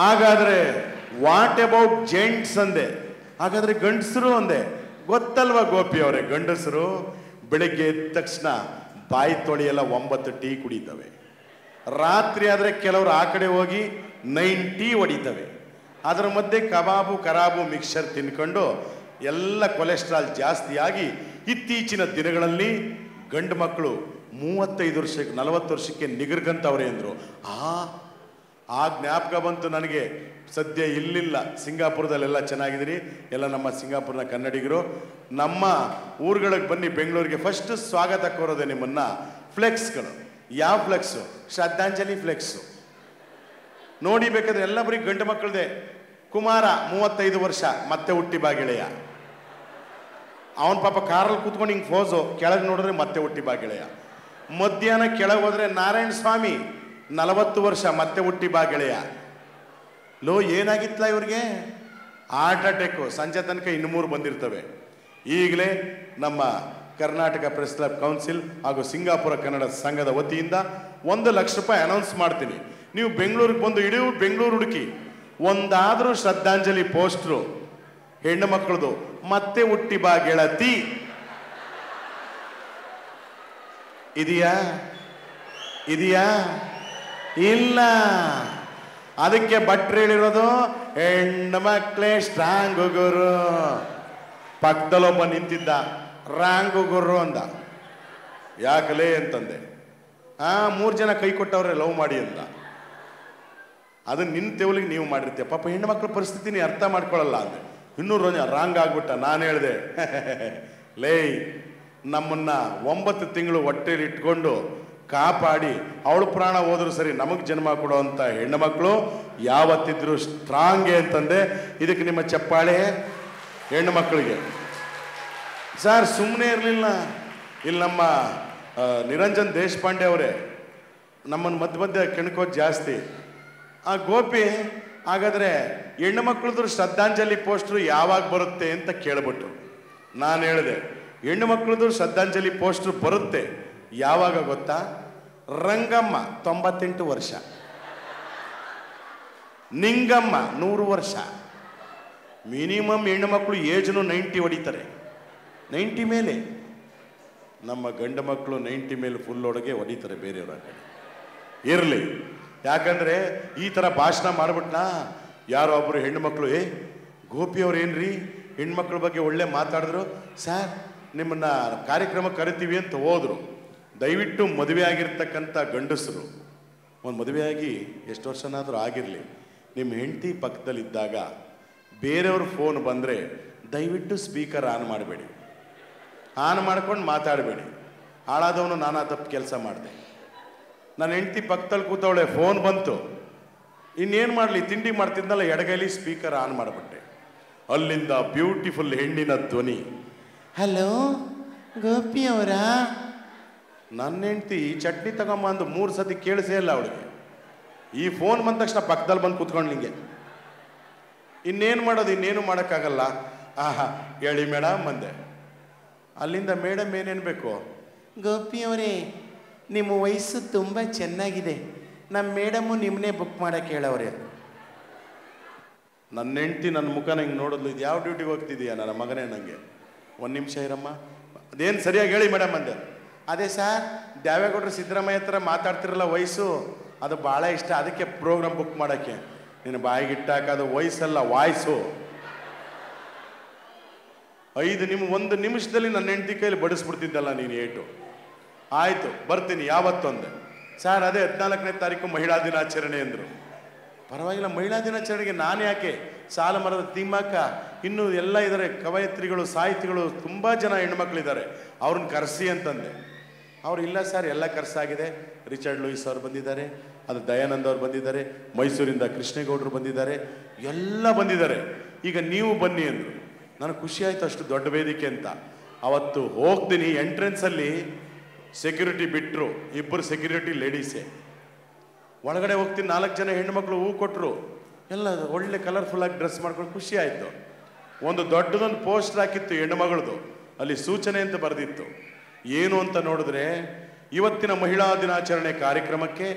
ಹಾಗಾದ್ರೆ ವಾಟ್ ಅಬೌಟ್ ಜೆಂಟ್ಸ್ ಅಂದೆ. ಹಾಗಾದ್ರೆ ಗಂಡಸರು ಅಂದೆ. ಗೊತ್ತಲ್ವಾ ಗೋಪಿ ಅವರೇ, ಗಂಡಸರು ಬೆಳಿಗ್ಗೆ ಎದ್ದ ತಕ್ಷಣ ಬಾಯಿ ತೊಳೆಯೆಲ್ಲ 9 ಟೀ ಕುಡಿತವೆ. ರಾತ್ರಿ ಆದರೆ ಕೆಲವರು ಆ ಕಡೆ ಹೋಗಿ 9 ಟೀ ಹೊಡಿತವೆ. ಅದರ ಮಧ್ಯೆ ಕರಾಬು ಮಿಕ್ಸರ್ ತಿನ್ಕೊಂಡು ಎಲ್ಲ ಕೊಲೆಸ್ಟ್ರಾಲ್ ಜಾಸ್ತಿಯಾಗಿ ಇತ್ತೀಚಿನ ದಿನಗಳಲ್ಲಿ ಗಂಡು ಮಕ್ಕಳು 35 ವರ್ಷಕ್ಕೆ 40 ವರ್ಷಕ್ಕೆ ನಿಗರ್ಗಂತವ್ರೆ ಅಂದರು. ಆ ಜ್ಞಾಪಕ ಬಂತು ನನಗೆ. ಸದ್ಯ ಇಲ್ಲಿಲ್ಲ, ಸಿಂಗಾಪುರದಲ್ಲೆಲ್ಲ ಚೆನ್ನಾಗಿದ್ದೀರಿ. ಎಲ್ಲ ನಮ್ಮ ಸಿಂಗಾಪುರ್ನ ಕನ್ನಡಿಗರು. ನಮ್ಮ ಊರುಗಳಿಗೆ ಬನ್ನಿ, ಬೆಂಗಳೂರಿಗೆ. ಫಸ್ಟ್ ಸ್ವಾಗತ ಕೋರೋದೆ ನಿಮ್ಮನ್ನ. ಫ್ಲೆಕ್ಸ್ಗಳು. ಯಾವ ಫ್ಲೆಕ್ಸು? ಶ್ರದ್ಧಾಂಜಲಿ ಫ್ಲೆಕ್ಸು. ನೋಡಿ, ಬೇಕಾದ್ರೆ ಎಲ್ಲ ಬರೀ ಗಂಡು ಮಕ್ಕಳದೇ. ಕುಮಾರ 35 ವರ್ಷ, ಮತ್ತೆ ಹುಟ್ಟಿ ಬಾ ಗೆಳೆಯ. ಅವನ ಪಾಪ ಕಾರಲ್ಲಿ ಕೂತ್ಕೊಂಡು ಹಿಂಗೆ ಫೋಸು, ಕೆಳಗೆ ನೋಡಿದ್ರೆ ಮತ್ತೆ ಹುಟ್ಟಿ ಬಾ ಗೆಳೆಯ. ಮಧ್ಯಾಹ್ನ ಕೆಳಗೆ ಹೋದ್ರೆ ನಾರಾಯಣ ಸ್ವಾಮಿ 40 ವರ್ಷ, ಮತ್ತೆ ಹುಟ್ಟಿ ಬಾ ಗೆಳೆಯ. ಲೋ, ಏನಾಗಿತ್ತಲ್ಲ ಇವ್ರಿಗೆ? Heart attack. ಸಂಜೆ ತನಕ 200 ಬಂದಿರ್ತವೆ. ಈಗಲೇ ನಮ್ಮ ಕರ್ನಾಟಕ ಪ್ರೆಸ್ ಕ್ಲಬ್ ಕೌನ್ಸಿಲ್ ಹಾಗೂ ಸಿಂಗಾಪುರ ಕನ್ನಡ ಸಂಘದ ವತಿಯಿಂದ 1 ಲಕ್ಷ ರೂಪಾಯಿ ಅನೌನ್ಸ್ ಮಾಡ್ತೀನಿ. ನೀವು ಬೆಂಗಳೂರಿಗೆ ಬಂದು ಇಡೀ ಬೆಂಗಳೂರು ಹುಡುಕಿ ಒಂದಾದರೂ ಶ್ರದ್ಧಾಂಜಲಿ ಪೋಸ್ಟ್ರು ಹೆಣ್ಣು ಮಕ್ಕಳದು ಮತ್ತೆ ಹುಟ್ಟಿ ಬಾ ಗೆಳತಿ ಇದೆಯಾ? ಇಲ್ಲ. ಅದಕ್ಕೆ ಭಟ್ರು ಹೇಳಿರೋದು ಹೆಣ್ಣು ಮಕ್ಕಳೇ ಸ್ಟ್ರಾಂಗು ಗುರು. ಪಕ್ಕದಲ್ಲೊಬ್ಬ ನಿಂತಿದ್ದ, ರಾಂಗು ಗುರು ಅಂದ. ಯಾಕಲೇ ಅಂತಂದೆ. 3 ಜನ ಕೈ ಕೊಟ್ಟವ್ರೆ ಲವ್ ಮಾಡಿ ಅಂತ. ಅದನ್ನ ನಿನ್ನ ತೆವಲಿಗೆ ನೀವು ಮಾಡಿರ್ತೀಯ. ಪಾಪ ಹೆಣ್ಣು ಮಕ್ಕಳ ಪರಿಸ್ಥಿತಿ ನೀ ಅರ್ಥ ಮಾಡ್ಕೊಳ್ಳಲ್ಲ ಅಂದೆ. ಇನ್ನೂರು ರಾಂಗ್ ಆಗ್ಬಿಟ್ಟ. ನಾನು ಹೇಳಿದೆ, ಲೇ ನಮ್ಮನ್ನ 9 ತಿಂಗಳು ಹೊಟ್ಟೆಲಿ ಇಟ್ಕೊಂಡು ಕಾಪಾಡಿ ಅವಳು ಪ್ರಾಣ ಹೋದ್ರು ಸರಿ ನಮಗೆ ಜನ್ಮ ಕೊಡುವಂಥ ಹೆಣ್ಣು ಮಕ್ಕಳು ಯಾವತ್ತಿದ್ರು ಸ್ಟ್ರಾಂಗೆ ಅಂತಂದೆ. ಇದಕ್ಕೆ ನಿಮ್ಮ ಚಪ್ಪಾಳೆ ಹೆಣ್ಣು ಮಕ್ಕಳಿಗೆ. ಸರ್ ಸುಮ್ಮನೆ ಇರಲಿಲ್ಲ. ಇಲ್ಲಿ ನಮ್ಮ ನಿರಂಜನ್ ದೇಶಪಾಂಡೆ ಅವರೇ ನಮ್ಮನ್ನು ಮಧ್ಯ ಕೆಣಕೋದು ಜಾಸ್ತಿ. ಆ ಗೋಪಿ ಹಾಗಾದರೆ ಹೆಣ್ಣು ಮಕ್ಕಳದ್ದು ಶ್ರದ್ಧಾಂಜಲಿ ಪೋಸ್ಟ್ರು ಯಾವಾಗ ಬರುತ್ತೆ ಅಂತ ಕೇಳ್ಬಿಟ್ರು. ನಾನು ಹೇಳಿದೆ, ಹೆಣ್ಣು ಮಕ್ಕಳದ್ದು ಶ್ರದ್ಧಾಂಜಲಿ ಪೋಸ್ಟ್ರು ಬರುತ್ತೆ ಯಾವಾಗ ಗೊತ್ತಾ? ರಂಗಮ್ಮ 98 ವರ್ಷ, ನಿಂಗಮ್ಮ 100 ವರ್ಷ. ಮಿನಿಮಮ್ ಹೆಣ್ಣು ಮಕ್ಕಳು ಏಜ್ನು 90 ಹೊಡಿತಾರೆ. 90 ಮೇಲೆ. ನಮ್ಮ ಗಂಡು ಮಕ್ಕಳು 90 ಮೇಲೆ ಫುಲ್ ಒಳಗೆ ಹೊಡಿತಾರೆ ಬೇರೆಯವರ ಕಡೆ. ಇರಲಿ, ಯಾಕಂದರೆ ಈ ಥರ ಭಾಷಣ ಮಾಡಿಬಿಟ್ನಾ ಯಾರೋ ಒಬ್ಬರು ಹೆಣ್ಣು ಮಕ್ಕಳು, ಗೋಪಿಯವ್ರು ಏನ್ರಿ ಹೆಣ್ಮಕ್ಳ ಬಗ್ಗೆ ಒಳ್ಳೆ ಮಾತಾಡಿದ್ರು ಸರ್, ನಿಮ್ಮನ್ನ ಕಾರ್ಯಕ್ರಮ ಕರಿತೀವಿ ಅಂತ ಹೋದ್ರು. ದಯವಿಟ್ಟು ಮದುವೆ ಆಗಿರ್ತಕ್ಕಂಥ ಗಂಡಸರು, ಒಂದು ಮದುವೆಯಾಗಿ ಎಷ್ಟು ವರ್ಷನಾದರೂ ಆಗಿರಲಿ, ನಿಮ್ಮ ಹೆಂಡತಿ ಪಕ್ಕದಲ್ಲಿದ್ದಾಗ ಬೇರೆಯವ್ರ ಫೋನ್ ಬಂದರೆ ದಯವಿಟ್ಟು ಸ್ಪೀಕರ್ ಆನ್ ಮಾಡಬೇಡಿ. ಆನ್ ಮಾಡ್ಕೊಂಡು ಮಾತಾಡಬೇಡಿ. ಹಾಳಾದವನು ನಾನಾ ತಪ್ಪು ಕೆಲಸ ಮಾಡಿದೆ. ನನ್ನ ಹೆಂಡತಿ ಪಕ್ಕದಲ್ಲಿ ಕೂತವಳೆ, ಫೋನ್ ಬಂತು. ಇನ್ನೇನು ಮಾಡಲಿ, ತಿಂಡಿ ಮಾಡ್ತಿದ್ನಲ್ಲ, ಎಡಗೈಲಿ ಸ್ಪೀಕರ್ ಆನ್ ಮಾಡಿಬಿಟ್ಟೆ. ಅಲ್ಲಿಂದ ಬ್ಯೂಟಿಫುಲ್ ಹೆಣ್ಣಿನ ಧ್ವನಿ, ಹಲೋ ಗೋಪಿ ಅವರ. ನನ್ನ ಹೆಂಡತಿ ಚಟ್ನಿ ತಗೊಂಬ ಅಂದು 3 ಸತಿ ಕೇಳಿಸೇ ಇಲ್ಲ ಅವಳಿಗೆ. ಈ ಫೋನ್ ಬಂದ ತಕ್ಷಣ ಪಕ್ಕದಲ್ಲಿ ಬಂದು ಕೂತ್ಕೊಂಡು ನಿಂಗೆ ಇನ್ನೇನು ಮಾಡೋದು, ಇನ್ನೇನು ಮಾಡೋಕ್ಕಾಗಲ್ಲ. ಹೇಳಿ ಮೇಡಮ್ ಅಂದೆ. ಅಲ್ಲಿಂದ ಮೇಡಮ್ ಏನೇನು ಬೇಕು, ಗೋಪಿಯವರೇ ನಿಮ್ಮ ವಯಸ್ಸು ತುಂಬ ಚೆನ್ನಾಗಿದೆ, ನಮ್ಮ ಮೇಡಮು ನಿಮ್ಮನ್ನೇ ಬುಕ್ ಮಾಡೋಕ್ಕೆ ಹೇಳವ್ರೆ. ನನ್ನ ಹೆಂಡ್ತಿ ನನ್ನ ಮುಖನ ಹಿಂಗೆ ನೋಡೋದು, ಇದು ಯಾವ ಡ್ಯೂಟಿಗೆ ಹೋಗ್ತಿದೀಯಾ ನನ್ನ ಮಗನೇ? ನನಗೆ 1 ನಿಮಿಷ ಇರಮ್ಮ, ಅದೇನು ಸರಿಯಾಗಿ ಹೇಳಿ ಮೇಡಮ್ ಅಂದೆ. ಅದೇ ಸರ್, ದೇವೇಗೌಡರು ಸಿದ್ದರಾಮಯ್ಯ ಹತ್ರ ಮಾತಾಡ್ತಿರಲ್ಲ ವಯಸ್ಸು, ಅದು ಭಾಳ ಇಷ್ಟ, ಅದಕ್ಕೆ ಪ್ರೋಗ್ರಾಮ್ ಬುಕ್ ಮಾಡೋಕ್ಕೆ. ನಿನ್ನ ಬಾಯಿಗೆ ಇಟ್ಟಾಕ, ಅದು ವಯಸ್ಸಲ್ಲ ವಾಯ್ಸು. 1 ನಿಮಿಷದಲ್ಲಿ ನನ್ನ ಹೆಂಡತಿ ಕೈಲಿ ಬಡಿಸ್ಬಿಡ್ತಿದ್ದಲ್ಲ ನೀನು ಏಟು. ಆಯಿತು ಬರ್ತೀನಿ ಯಾವತ್ತು ಅಂದೆ. ಸರ್ ಅದೇ 14ನೇ ತಾರೀಕು ಮಹಿಳಾ ದಿನಾಚರಣೆ ಅಂದರು. ಪರವಾಗಿಲ್ಲ, ಮಹಿಳಾ ದಿನಾಚರಣೆಗೆ ನಾನು ಯಾಕೆ, ಸಾಲ ಮರದ ತಿಮ್ಮಕ್ಕ, ಇನ್ನೂ ಎಲ್ಲ ಇದ್ದಾರೆ, ಕವಯತ್ರಿಗಳು, ಸಾಹಿತಿಗಳು, ತುಂಬ ಜನ ಹೆಣ್ಮಕ್ಳಿದ್ದಾರೆ, ಅವ್ರನ್ನ ಕರೆಸಿ ಅಂತಂದೆ. ಅವ್ರು ಇಲ್ಲ ಸರ್ ಎಲ್ಲ ಕರ್ಸಾಗಿದೆ, ರಿಚರ್ಡ್ ಲೂಯಿಸ್ ಅವ್ರು ಬಂದಿದ್ದಾರೆ, ಅದು ದಯಾನಂದ್ ಅವ್ರು ಬಂದಿದ್ದಾರೆ, ಮೈಸೂರಿಂದ ಕೃಷ್ಣೇಗೌಡರು ಬಂದಿದ್ದಾರೆ, ಎಲ್ಲ ಬಂದಿದ್ದಾರೆ, ಈಗ ನೀವು ಬನ್ನಿ ಅಂದರು. ನನಗೆ ಖುಷಿ ಆಯಿತು, ಅಷ್ಟು ದೊಡ್ಡ ವೇದಿಕೆ ಅಂತ. ಅವತ್ತು ಹೋಗ್ತೀನಿ, ಎಂಟ್ರೆನ್ಸಲ್ಲಿ ಸೆಕ್ಯೂರಿಟಿ ಬಿಟ್ಟರು, 2 ಸೆಕ್ಯೂರಿಟಿ ಲೇಡೀಸೇ. ಒಳಗಡೆ ಹೋಗ್ತೀನಿ, 4 ಜನ ಹೆಣ್ಮಕ್ಳು ಹೂ ಕೊಟ್ಟರು, ಎಲ್ಲ ಒಳ್ಳೆ ಕಲರ್ಫುಲ್ಲಾಗಿ ಡ್ರೆಸ್ ಮಾಡ್ಕೊಂಡು ಖುಷಿ ಆಯಿತು. ಒಂದು ದೊಡ್ಡದೊಂದು ಪೋಸ್ಟರ್ ಹಾಕಿತ್ತು ಹೆಣ್ಮಗಳದು, ಅಲ್ಲಿ ಸೂಚನೆ ಅಂತ ಬರೆದಿತ್ತು. ಏನು ಅಂತ ನೋಡಿದ್ರೆ, ಇವತ್ತಿನ ಮಹಿಳಾ ದಿನಾಚರಣೆ ಕಾರ್ಯಕ್ರಮಕ್ಕೆ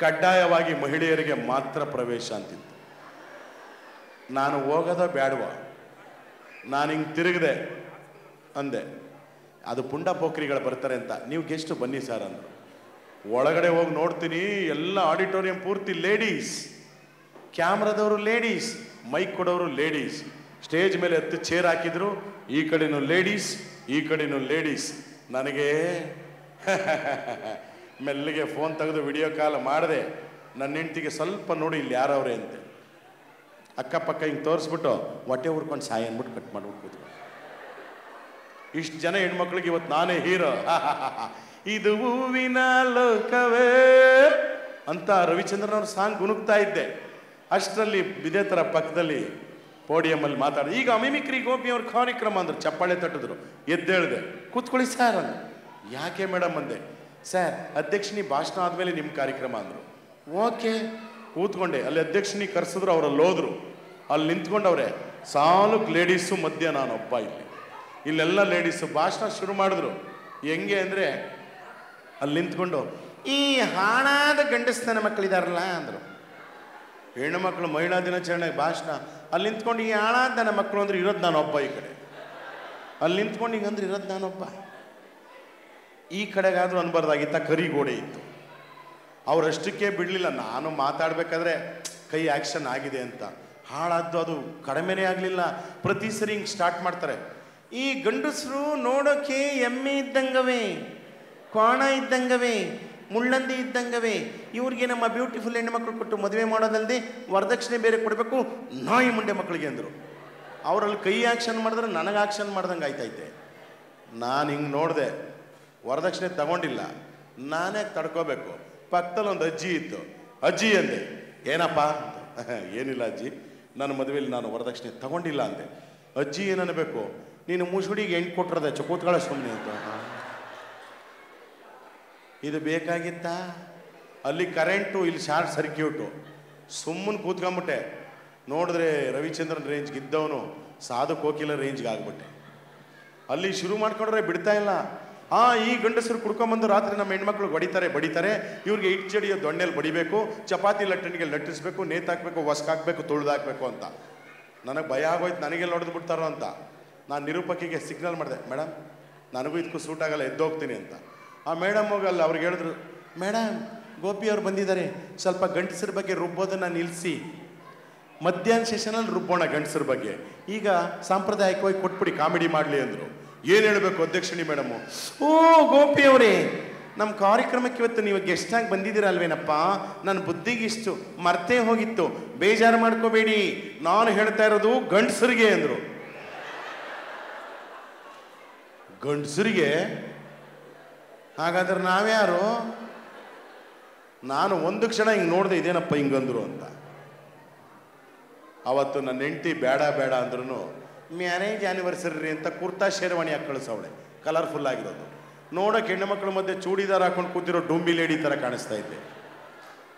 ಕಡ್ಡಾಯವಾಗಿ ಮಹಿಳೆಯರಿಗೆ ಮಾತ್ರ ಪ್ರವೇಶ ಅಂತಿತ್ತು. ನಾನು ಹೋಗೋದ ಬೇಡವಾ, ನಾನು ಹಿಂಗೆ ತಿರುಗಿದೆ ಅಂದೆ. ಅದು ಪುಂಡ ಪೋಖ್ರಿಗಳು ಬರ್ತಾರೆ ಅಂತ, ನೀವು ಗೆಸ್ಟ್ ಬನ್ನಿ ಸರ್ ಅಂದರು. ಒಳಗಡೆ ಹೋಗಿ ನೋಡ್ತೀನಿ, ಎಲ್ಲ ಆಡಿಟೋರಿಯಂ ಪೂರ್ತಿ ಲೇಡೀಸ್, ಕ್ಯಾಮ್ರಾದವರು ಲೇಡೀಸ್, ಮೈಕ್ ಕೊಡೋರು ಲೇಡೀಸ್, ಸ್ಟೇಜ್ ಮೇಲೆ 10 ಚೇರ್ ಹಾಕಿದ್ರು, ಈ ಕಡೆನೂ ಲೇಡೀಸ್, ಈ ಕಡೆನೂ ಲೇಡೀಸ್. ನನಗೆ ಮೆಲ್ಲಿಗೆ ಫೋನ್ ತೆಗೆದು ವಿಡಿಯೋ ಕಾಲ್ ಮಾಡಿದೆ. ನನ್ನ ಹೆಂಡ್ತಿಗೆ ಸ್ವಲ್ಪ ನೋಡಿ ಇಲ್ಲಿ ಯಾರವ್ರೆ ಅಂತೆ. ಅಕ್ಕಪಕ್ಕ ಹಿಂಗೆ ತೋರಿಸ್ಬಿಟ್ಟು ಹೊಟ್ಟೆ ಹುರ್ಕೊಂಡು ಸಾಯಿ ಅಂದ್ಬಿಟ್ಟು ಕಟ್ ಮಾಡ್ಬಿಟ್ಟು ಕೂತ್ಕೊಂಡು, ಇಷ್ಟು ಜನ ಹೆಣ್ಮಕ್ಳಿಗೆ ಇವತ್ತು ನಾನೇ ಹೀರೋ, ಇದು ಹೂವಿನ ಲೋಕವೇ ಅಂತ ರವಿಚಂದ್ರನ್ ಅವ್ರ ಸಾಂಗ್ ಗುನುಗ್ತಾ ಇದ್ದೆ. ಅಷ್ಟರಲ್ಲಿ ಇದೇ ಥರ ಪಕ್ಕದಲ್ಲಿ ಪೋಡಿಯಮಲ್ಲಿ ಮಾತಾಡಿ, ಈಗ ಮಿಮಿಕ್ರಿ ಗೋಪಿ ಅವ್ರ ಕಾರ್ಯಕ್ರಮ ಅಂದರು, ಚಪ್ಪಾಳೆ ತಟ್ಟಿದ್ರು. ಎದ್ದೇಳಿದೆ, ಕೂತ್ಕೊಳ್ಳಿ ಸರ್ ಅಂದರು. ಯಾಕೆ ಮೇಡಮ್ ಅಂದೆ. ಸರ್ ಅಧ್ಯಕ್ಷನಿ ಭಾಷಣ ಆದಮೇಲೆ ನಿಮ್ಮ ಕಾರ್ಯಕ್ರಮ ಅಂದರು. ಓಕೆ ಕೂತ್ಕೊಂಡೆ. ಅಲ್ಲಿ ಅಧ್ಯಕ್ಷನಿ ಕರೆಸಿದ್ರು, ಅವರಲ್ಲಿ ಹೋದ್ರು, ಅಲ್ಲಿ ನಿಂತ್ಕೊಂಡವ್ರೆ ಸಾಲುಕ್ ಲೇಡೀಸು ಮಧ್ಯ ನಾನೊಬ್ಬ ಇಲ್ಲಿ. ಇಲ್ಲೆಲ್ಲ ಲೇಡೀಸು ಭಾಷಣ ಶುರು ಮಾಡಿದ್ರು. ಹೆಂಗೆ ಅಂದರೆ ಅಲ್ಲಿ ನಿಂತ್ಕೊಂಡು ಈ ಹಾಳಾದ ಗಂಡಸ್ನ ಮಕ್ಕಳಿದಾರಲ್ಲ ಅಂದರು. ಹೆಣ್ಣು ಮಕ್ಕಳು ಮಹಿಳಾ ದಿನಾಚರಣೆ ಭಾಷಣ. ಅಲ್ಲಿ ನಿಂತ್ಕೊಂಡು ಈ ಹಾಳಾದ ನನ್ನ ಮಕ್ಕಳು ಅಂದ್ರೆ ಇರೋದು ನಾನೊಬ್ಬ. ಈ ಕಡೆ ಅಲ್ಲಿ ನಿಂತ್ಕೊಂಡು ಹಿಂಗಂದ್ರೆ ಇರೋದು ನಾನೊಬ್ಬ. ಈ ಕಡೆಗಾದರೂ ಅನ್ಬಾರ್ದಾಗಿತ್ತ, ಕರಿಗೋಡೆ ಇತ್ತು. ಅವರಷ್ಟಕ್ಕೆ ಬಿಡಲಿಲ್ಲ. ನಾನು ಮಾತಾಡಬೇಕಾದ್ರೆ ಕೈ ಆ್ಯಕ್ಷನ್ ಆಗಿದೆ ಅಂತ. ಹಾಳಾದ್ದು ಅದು ಕಡಿಮೆನೇ ಆಗಲಿಲ್ಲ. ಪ್ರತಿ ಸರಿ ಹಿಂಗೆ ಸ್ಟಾರ್ಟ್ ಮಾಡ್ತಾರೆ. ಈ ಗಂಡಸರು ನೋಡೋಕೆ ಎಮ್ಮೆ ಇದ್ದಂಗವೇ, ಕೋಣ ಇದ್ದಂಗವೇ, ಮುಳ್ಳಂದಿ ಇದ್ದಂಗವೇ. ಇವ್ರಿಗೆ ನಮ್ಮ ಬ್ಯೂಟಿಫುಲ್ ಹೆಣ್ಣುಮಕ್ಳು ಕೊಟ್ಟು ಮದುವೆ ಮಾಡೋದಲ್ಲದೆ ವರದಕ್ಷಿಣೆ ಬೇರೆ ಕೊಡಬೇಕು, ನಾಯಿ ಮುಂಡೆ ಮಕ್ಕಳಿಗೆ ಅಂದರು. ಅವರಲ್ಲಿ ಕೈ ಆ್ಯಕ್ಷನ್ ಮಾಡಿದ್ರೆ ನನಗೆ ಆ್ಯಕ್ಷನ್ ಮಾಡ್ದಂಗೆ ಆಯ್ತೈತೆ. ನಾನು ಹಿಂಗೆ ನೋಡಿದೆ, ವರದಕ್ಷಿಣೆ ತಗೊಂಡಿಲ್ಲ, ನಾನೇ ತಡ್ಕೋಬೇಕು. ಪಕ್ಕದಲ್ಲಿ ಒಂದು ಅಜ್ಜಿ ಇತ್ತು. ಅಜ್ಜಿ ಅಂದೆ, ಏನಪ್ಪ? ಏನಿಲ್ಲ ಅಜ್ಜಿ, ನನ್ನ ಮದುವೆಯಲ್ಲಿ ನಾನು ವರದಕ್ಷಿಣೆ ತಗೊಂಡಿಲ್ಲ ಅಂದೆ. ಅಜ್ಜಿ ಏನನ್ನಬೇಕು, ನೀನು ಮುಸುಡಿಗೆ ಹೆಣ್ಣು ಕೊಟ್ಟಿರೋದೆ ಕೂತ್ಕೊಳ್ಳೋ ಸುಮ್ಮನೆ ಅಂತ. ಇದು ಬೇಕಾಗಿತ್ತ? ಅಲ್ಲಿ ಕರೆಂಟು, ಇಲ್ಲಿ ಶಾರ್ಟ್ ಸರ್ಕ್ಯೂಟು. ಸುಮ್ಮನೆ ಕೂತ್ಕೊಂಬಿಟ್ಟೆ. ನೋಡಿದ್ರೆ ರವಿಚಂದ್ರನ್ ರೇಂಜ್ಗೆ ಇದ್ದವನು ಸಾಧು ಕೋಕಿಲ ರೇಂಜ್ಗೆ ಆಗ್ಬಿಟ್ಟೆ. ಅಲ್ಲಿ ಶುರು ಮಾಡ್ಕೊಂಡ್ರೆ ಬಿಡ್ತಾ ಇಲ್ಲ. ಈ ಗಂಡಸರು ಕುಡ್ಕೊಂಬಂದು ರಾತ್ರಿ ನಮ್ಮ ಹೆಣ್ಮಕ್ಳು ಬಡಿತಾರೆ. ಇವ್ರಿಗೆ ಇಟ್ಚಡಿಯೋ ದೊಣ್ಣೆಲ್ಲಿ ಬಡಿಬೇಕು, ಚಪಾತಿ ಲಟ್ಟಣಿಗೆ ಲಟ್ಟಿಸ್ಬೇಕು, ನೇತಾಕಬೇಕು, ಹೊಸ್ಕಾಕ್ಬೇಕು, ತುಳಿದಾಕಬೇಕು ಅಂತ. ನನಗೆ ಭಯ ಆಗೋಯ್ತು, ನನಗೆಲ್ಲ ಹೊಡೆದು ಬಿಡ್ತಾರೋ ಅಂತ. ನಾನು ನಿರೂಪಕಿಗೆ ಸಿಗ್ನಲ್ ಮಾಡಿದೆ, ಮೇಡಮ್ ನನಗೂ ಇದಕ್ಕೂ ಸೂಟ್ ಆಗಲ್ಲ, ಎದ್ದೋಗ್ತೀನಿ ಅಂತ. ಆ ಮೇಡಮ್ ಹೋಗಲ್ಲ, ಅವ್ರಿಗೆ ಹೇಳಿದ್ರು, ಮೇಡಮ್ ಗೋಪಿಯವ್ರು ಬಂದಿದ್ದಾರೆ, ಸ್ವಲ್ಪ ಗಂಡಸರ ಬಗ್ಗೆ ರುಬ್ಬೋದನ್ನು ನಿಲ್ಲಿಸಿ, ಮಧ್ಯಾಹ್ನ ಸೆಷನಲ್ಲಿ ರುಬ್ಬೋಣ ಗಂಡಸರ ಬಗ್ಗೆ, ಈಗ ಸಾಂಪ್ರದಾಯಿಕವಾಗಿ ಕೊಟ್ಬಿಡಿ, ಕಾಮಿಡಿ ಮಾಡಲಿ ಅಂದರು. ಏನು ಹೇಳಬೇಕು ಅಧ್ಯಕ್ಷಣಿ ಮೇಡಮು? ಓ ಗೋಪಿಯವರೇ, ನಮ್ಮ ಕಾರ್ಯಕ್ರಮಕ್ಕೆ ಇವತ್ತು ನೀವು ಗೆಸ್ಟಾಗಿ ಬಂದಿದ್ದೀರಲ್ವೇನಪ್ಪ, ನನ್ನ ಬುದ್ಧಿಗೆ ಇಷ್ಟು ಮರ್ತೇ ಹೋಗಿತ್ತು, ಬೇಜಾರು ಮಾಡ್ಕೋಬೇಡಿ, ನಾನು ಹೇಳ್ತಾ ಇರೋದು ಗಂಡಸರಿಗೆ ಅಂದರು. ಗಂಡಸರಿಗೆ? ಹಾಗಾದ್ರೆ ನಾವ್ಯಾರು? ನಾನು ಒಂದು ಕ್ಷಣ ಹಿಂಗೆ ನೋಡಿದೆ, ಇದೇನಪ್ಪ ಹಿಂಗಂದ್ರು ಅಂತ. ಅವತ್ತು ನನ್ನ ಹೆಂಡತಿ ಬೇಡ ಅಂದ್ರೂ ಮ್ಯಾರೇಜ್ ಆ್ಯನಿವರ್ಸರಿ ಅಂತ ಕುರ್ತಾ ಶೇರ್ವಾಣಿ ಹಾಕಿ ಕಳಿಸವಳೆ, ಕಲರ್ಫುಲ್ ಆಗಿರೋದು. ನೋಡೋಕೆ ಹೆಣ್ಣು ಮಕ್ಕಳ ಮಧ್ಯೆ ಚೂಡಿದಾರ ಹಾಕೊಂಡು ಕೂತಿರೋ ಡೊಂಬಿ ಲೇಡಿ ಥರ ಕಾಣಿಸ್ತಾ ಇದ್ದೆ.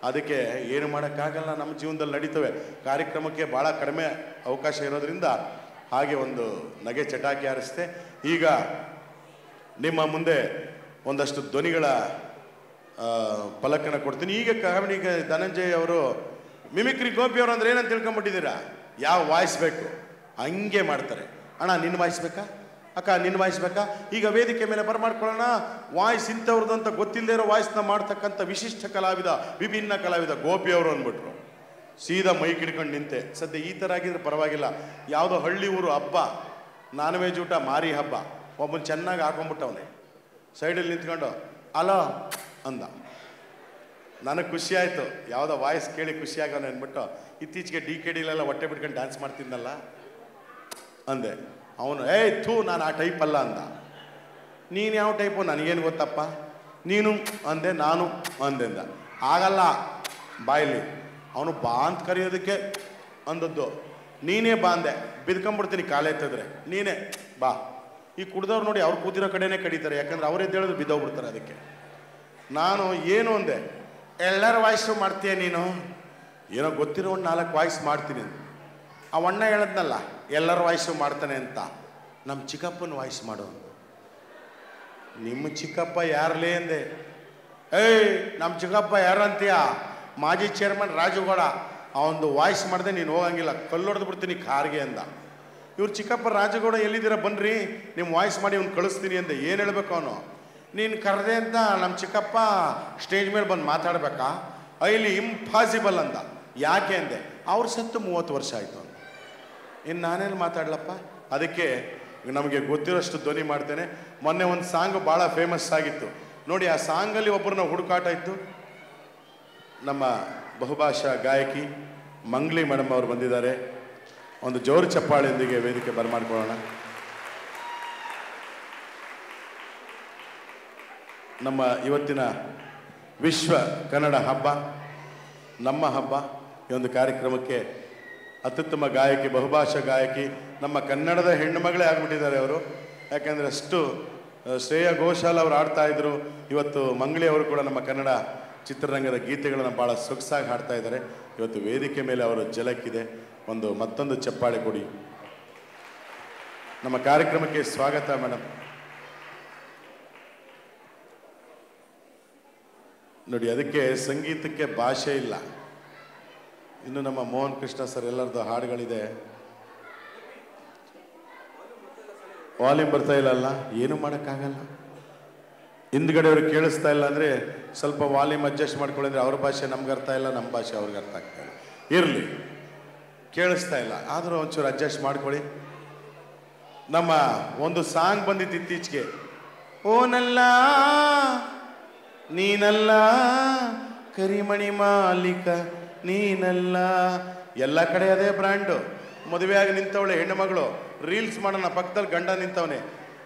ಅದಕ್ಕೆ ಏನು ಮಾಡೋಕ್ಕಾಗಲ್ಲ, ನಮ್ಮ ಜೀವನದಲ್ಲಿ ನಡೀತವೆ. ಕಾರ್ಯಕ್ರಮಕ್ಕೆ ಭಾಳ ಕಡಿಮೆ ಅವಕಾಶ ಇರೋದ್ರಿಂದ ಹಾಗೆ ಒಂದು ನಗೆ ಚಟಾಕಿ ಹಾರಿಸ್ತೆ. ಈಗ ನಿಮ್ಮ ಮುಂದೆ ಒಂದಷ್ಟು ಧ್ವನಿಗಳ ಫಲಕನ ಕೊಡ್ತೀನಿ. ಈಗ ಕಾಮಿಡಿಗೆ ಧನಂಜಯ್ ಅವರು ಮಿಮಿಕ್ರಿ ಗೋಪಿಯವರು ಅಂದ್ರೆ ಏನಂತ ತಿಳ್ಕೊಂಬಿಟ್ಟಿದ್ದೀರಾ? ಯಾವ ವಾಯ್ಸ್ ಬೇಕು ಹಂಗೆ ಮಾಡ್ತಾರೆ. ಅಣ್ಣ ನಿನ್ನ ವಾಯ್ಸ್ ಬೇಕಾ, ಅಕ್ಕ ನಿನ್ನ ವಾಯ್ಸ್ ಬೇಕಾ, ಈಗ ವೇದಿಕೆ ಮೇಲೆ ಬರಮಾಡ್ಕೊಳ್ಳೋಣ. ವಾಯ್ಸ್ ಇಂಥವ್ರದ್ದು ಅಂತ ಗೊತ್ತಿಲ್ಲದೆ ಇರೋ ವಾಯ್ಸ್ನ ಮಾಡ್ತಕ್ಕಂಥ ವಿಶಿಷ್ಟ ಕಲಾವಿದ, ವಿಭಿನ್ನ ಕಲಾವಿದ ಗೋಪಿಯವರು ಅಂದ್ಬಿಟ್ರು. ಸೀದಾ ಮೈಕ್ ಹಿಡ್ಕೊಂಡು ನಿಂತೆ. ಸದ್ಯ ಈ ಥರ ಆಗಿದ್ರೆ ಪರವಾಗಿಲ್ಲ. ಯಾವುದೋ ಹಳ್ಳಿ ಊರು ಹಬ್ಬ, ನಾನ್ ವೆಜ್ ಊಟ, ಮಾರಿ ಹಬ್ಬ, ಒಬ್ಬನ ಚೆನ್ನಾಗಿ ಹಾಕೊಂಡ್ಬಿಟ್ಟವನೆ ಸೈಡಲ್ಲಿ ನಿಂತ್ಕೊಂಡು ಅಲೋ ಅಂದ. ನನಗೆ ಖುಷಿ ಆಯಿತು, ಯಾವುದೋ ವಾಯ್ಸ್ ಕೇಳಿ ಖುಷಿ ಆಗೋಣ ಅಂದ್ಬಿಟ್ಟು, ಇತ್ತೀಚೆಗೆ DKDಲೆಲ್ಲ ಹೊಟ್ಟೆ ಬಿಟ್ಕೊಂಡು ಡ್ಯಾನ್ಸ್ ಮಾಡ್ತಿದ್ನಲ್ಲ ಅಂದೆ. ಅವನು ಥೂ ನಾನು ಆ ಟೈಪ್ ಅಲ್ಲ ಅಂದ. ನೀನು ಯಾವ ಟೈಪು ನನಗೇನು ಗೊತ್ತಪ್ಪ, ನೀನು ಅಂದೆ, ನಾನು ಅಂದೆಂದ. ಆಗಲ್ಲ ಬಾಯಲ್ಲಿ. ಅವನು ಬಾ ಅಂತ ಕರೆಯೋದಕ್ಕೆ ಅಂದದ್ದು, ನೀನೇ ಬಾ ಅಂದೆ. ಬಿದ್ಕೊಂಡ್ಬಿಡ್ತೀನಿ ಕಾಲೆತ್ತಿದ್ರೆ, ನೀನೇ ಬಾ. ಈ ಕುಡ್ದವ್ರು ನೋಡಿ ಅವ್ರು ಕೂತಿರೋ ಕಡೆನೇ ಕಡಿತಾರೆ, ಯಾಕಂದ್ರೆ ಅವ್ರು ಎದ್ದೇಳಿದ್ರು ಬಿದ್ದೋಗ್ಬಿಡ್ತಾರೆ. ಅದಕ್ಕೆ ನಾನು ಏನು ಅಂದೆ, ಎಲ್ಲರ ವಾಯ್ಸು ಮಾಡ್ತೀಯ ನೀನು? ಏನೋ ಗೊತ್ತಿರೋ ಒಂದು 4 ವಾಯ್ಸ್ ಮಾಡ್ತೀನಿ ಅಂತ. ಆ ಅಣ್ಣ ಹೇಳದ್ನಲ್ಲ ಎಲ್ಲರ ವಾಯ್ಸು ಮಾಡ್ತಾನೆ ಅಂತ, ನಮ್ಮ ಚಿಕ್ಕಪ್ಪನ ವಾಯ್ಸ್ ಮಾಡು. ನಿಮ್ಮ ಚಿಕ್ಕಪ್ಪ ಯಾರಲೇ ಅಂದೆ. ನಮ್ಮ ಚಿಕ್ಕಪ್ಪ ಯಾರಂತೀಯ? ಮಾಜಿ ಚೇರ್ಮನ್ ರಾಜುಗೌಡ, ಅವನದು ವಾಯ್ಸ್ ಮಾಡಿದೆ ನೀನು ಹೋಗಂಗಿಲ್ಲ, ಕಲ್ಲೊಡೆದು ಬಿಡ್ತೀನಿ ಕಾರ್ಗೆ ಅಂದ. ಇವ್ರು ಚಿಕ್ಕಪ್ಪ ರಾಜುಗೌಡ ಎಲ್ಲಿದ್ದೀರ ಬನ್ನಿರಿ, ನಿಮ್ಮ ವಾಯ್ಸ್ ಮಾಡಿ ಅವ್ನು ಕಳಿಸ್ತೀನಿ ಅಂದೆ. ಏನು ಹೇಳ್ಬೇಕು ಅವನು? ನೀನು ಕರೆದೆ ಅಂತ ನಮ್ಮ ಚಿಕ್ಕಪ್ಪ ಸ್ಟೇಜ್ ಮೇಲೆ ಬಂದು ಮಾತಾಡ್ಬೇಕಾ? ಇಲ್ಲಿ ಇಂಪಾಸಿಬಲ್ ಅಂದ. ಯಾಕೆ ಅಂದೆ, ಅವ್ರು ಸತ್ತು 30 ವರ್ಷ ಆಯಿತು ಅಂತ. ಇನ್ನು ನಾನೇನು ಮಾತಾಡ್ಲಪ್ಪ? ಅದಕ್ಕೆ ನಮಗೆ ಗೊತ್ತಿರೋಷ್ಟು ಧ್ವನಿ ಮಾಡ್ತೇನೆ. ಮೊನ್ನೆ ಒಂದು ಸಾಂಗ್ ಭಾಳ ಫೇಮಸ್ ಆಗಿತ್ತು ನೋಡಿ. ಆ ಸಾಂಗಲ್ಲಿ ಒಬ್ಬರನ್ನ ಹುಡುಕಾಟ ಇತ್ತು. ನಮ್ಮ ಬಹುಭಾಷಾ ಗಾಯಕಿ ಮಂಗ್ಲಿ ಮೇಡಮ್ ಅವರು ಬಂದಿದ್ದಾರೆ. ಒಂದು ಜೋರು ಚಪ್ಪಾಳೆಯೊಂದಿಗೆ ವೇದಿಕೆ ಬರಮಾಡ್ಕೊಳ್ಳೋಣ. ನಮ್ಮ ಇವತ್ತಿನ ವಿಶ್ವ ಕನ್ನಡ ಹಬ್ಬ, ನಮ್ಮ ಹಬ್ಬ, ಈ ಒಂದು ಕಾರ್ಯಕ್ರಮಕ್ಕೆ ಅತ್ಯುತ್ತಮ ಗಾಯಕಿ, ಬಹುಭಾಷಾ ಗಾಯಕಿ, ನಮ್ಮ ಕನ್ನಡದ ಹೆಣ್ಣು ಮಗಳೇ ಆಗಿಬಿಟ್ಟಿದ್ದಾರೆ ಅವರು. ಯಾಕೆಂದರೆ ಅಷ್ಟು ಶ್ರೇಯಾ ಘೋಷಾಲ್ ಅವರು ಆಡ್ತಾ ಇದ್ರು. ಇವತ್ತು ಮಂಗ್ಲಿ ಅವರು ಕೂಡ ನಮ್ಮ ಕನ್ನಡ ಚಿತ್ರರಂಗದ ಗೀತೆಗಳನ್ನು ಭಾಳ ಸೊಗಸಾಗಿ ಹಾಡ್ತಾ ಇದ್ದಾರೆ. ಇವತ್ತು ವೇದಿಕೆ ಮೇಲೆ ಅವರ ಝಲಕ್ಕಿದೆ. ಮತ್ತೊಂದು ಚಪ್ಪಾಳೆ ಕೊಡಿ. ನಮ್ಮ ಕಾರ್ಯಕ್ರಮಕ್ಕೆ ಸ್ವಾಗತ ಮೇಡಮ್. ನೋಡಿ, ಅದಕ್ಕೆ ಸಂಗೀತಕ್ಕೆ ಭಾಷೆ ಇಲ್ಲ. ಇನ್ನು ನಮ್ಮ ಮೋಹನ್ ಕೃಷ್ಣ ಸರ್ ಎಲ್ಲರದ್ದು ಹಾಡುಗಳಿದೆ. ವಾಲ್ಯೂಮ್ ಬರ್ತಾ ಇಲ್ಲ ಅಲ್ಲ, ಏನು ಮಾಡೋಕ್ಕಾಗಲ್ಲ. ಹಿಂದ್ಗಡೆ ಅವ್ರಿಗೆ ಕೇಳಿಸ್ತಾ ಇಲ್ಲ ಅಂದರೆ ಸ್ವಲ್ಪ ವಾಲ್ಯೂಮ್ ಅಡ್ಜಸ್ಟ್ ಮಾಡ್ಕೊಳ್ಳಿದ್ರೆ ಅವ್ರ ಭಾಷೆ ನಮ್ಗೆ ಅರ್ಥ ಇಲ್ಲ, ನಮ್ಮ ಭಾಷೆ ಅವ್ರಿಗೆ ಅರ್ಥ ಆಗ್ತಾ ಇಲ್ಲ. ಇರಲಿ, ಕೇಳಿಸ್ತಾ ಇಲ್ಲ ಆದರೂ ಒಂಚೂರು ಅಡ್ಜಸ್ಟ್ ಮಾಡ್ಕೊಳ್ಳಿ. ನಮ್ಮ ಒಂದು ಸಾಂಗ್ ಬಂದಿತ್ತು ಇತ್ತೀಚೆಗೆ, ಓನಲ್ಲ ನೀನಲ್ಲ ಕರಿಮಣಿ ಮಾಲೀಕ ನೀನಲ್ಲ. ಎಲ್ಲ ಕಡೆ ಅದೇ ಬ್ರ್ಯಾಂಡು. ಮದುವೆಯಾಗಿ ನಿಂತವಳೆ ಹೆಣ್ಣು ಮಗಳು, ರೀಲ್ಸ್ ಮಾಡೋಣ, ಪಕ್ಕದಲ್ಲಿ ಗಂಡ ನಿಂತವನೆ,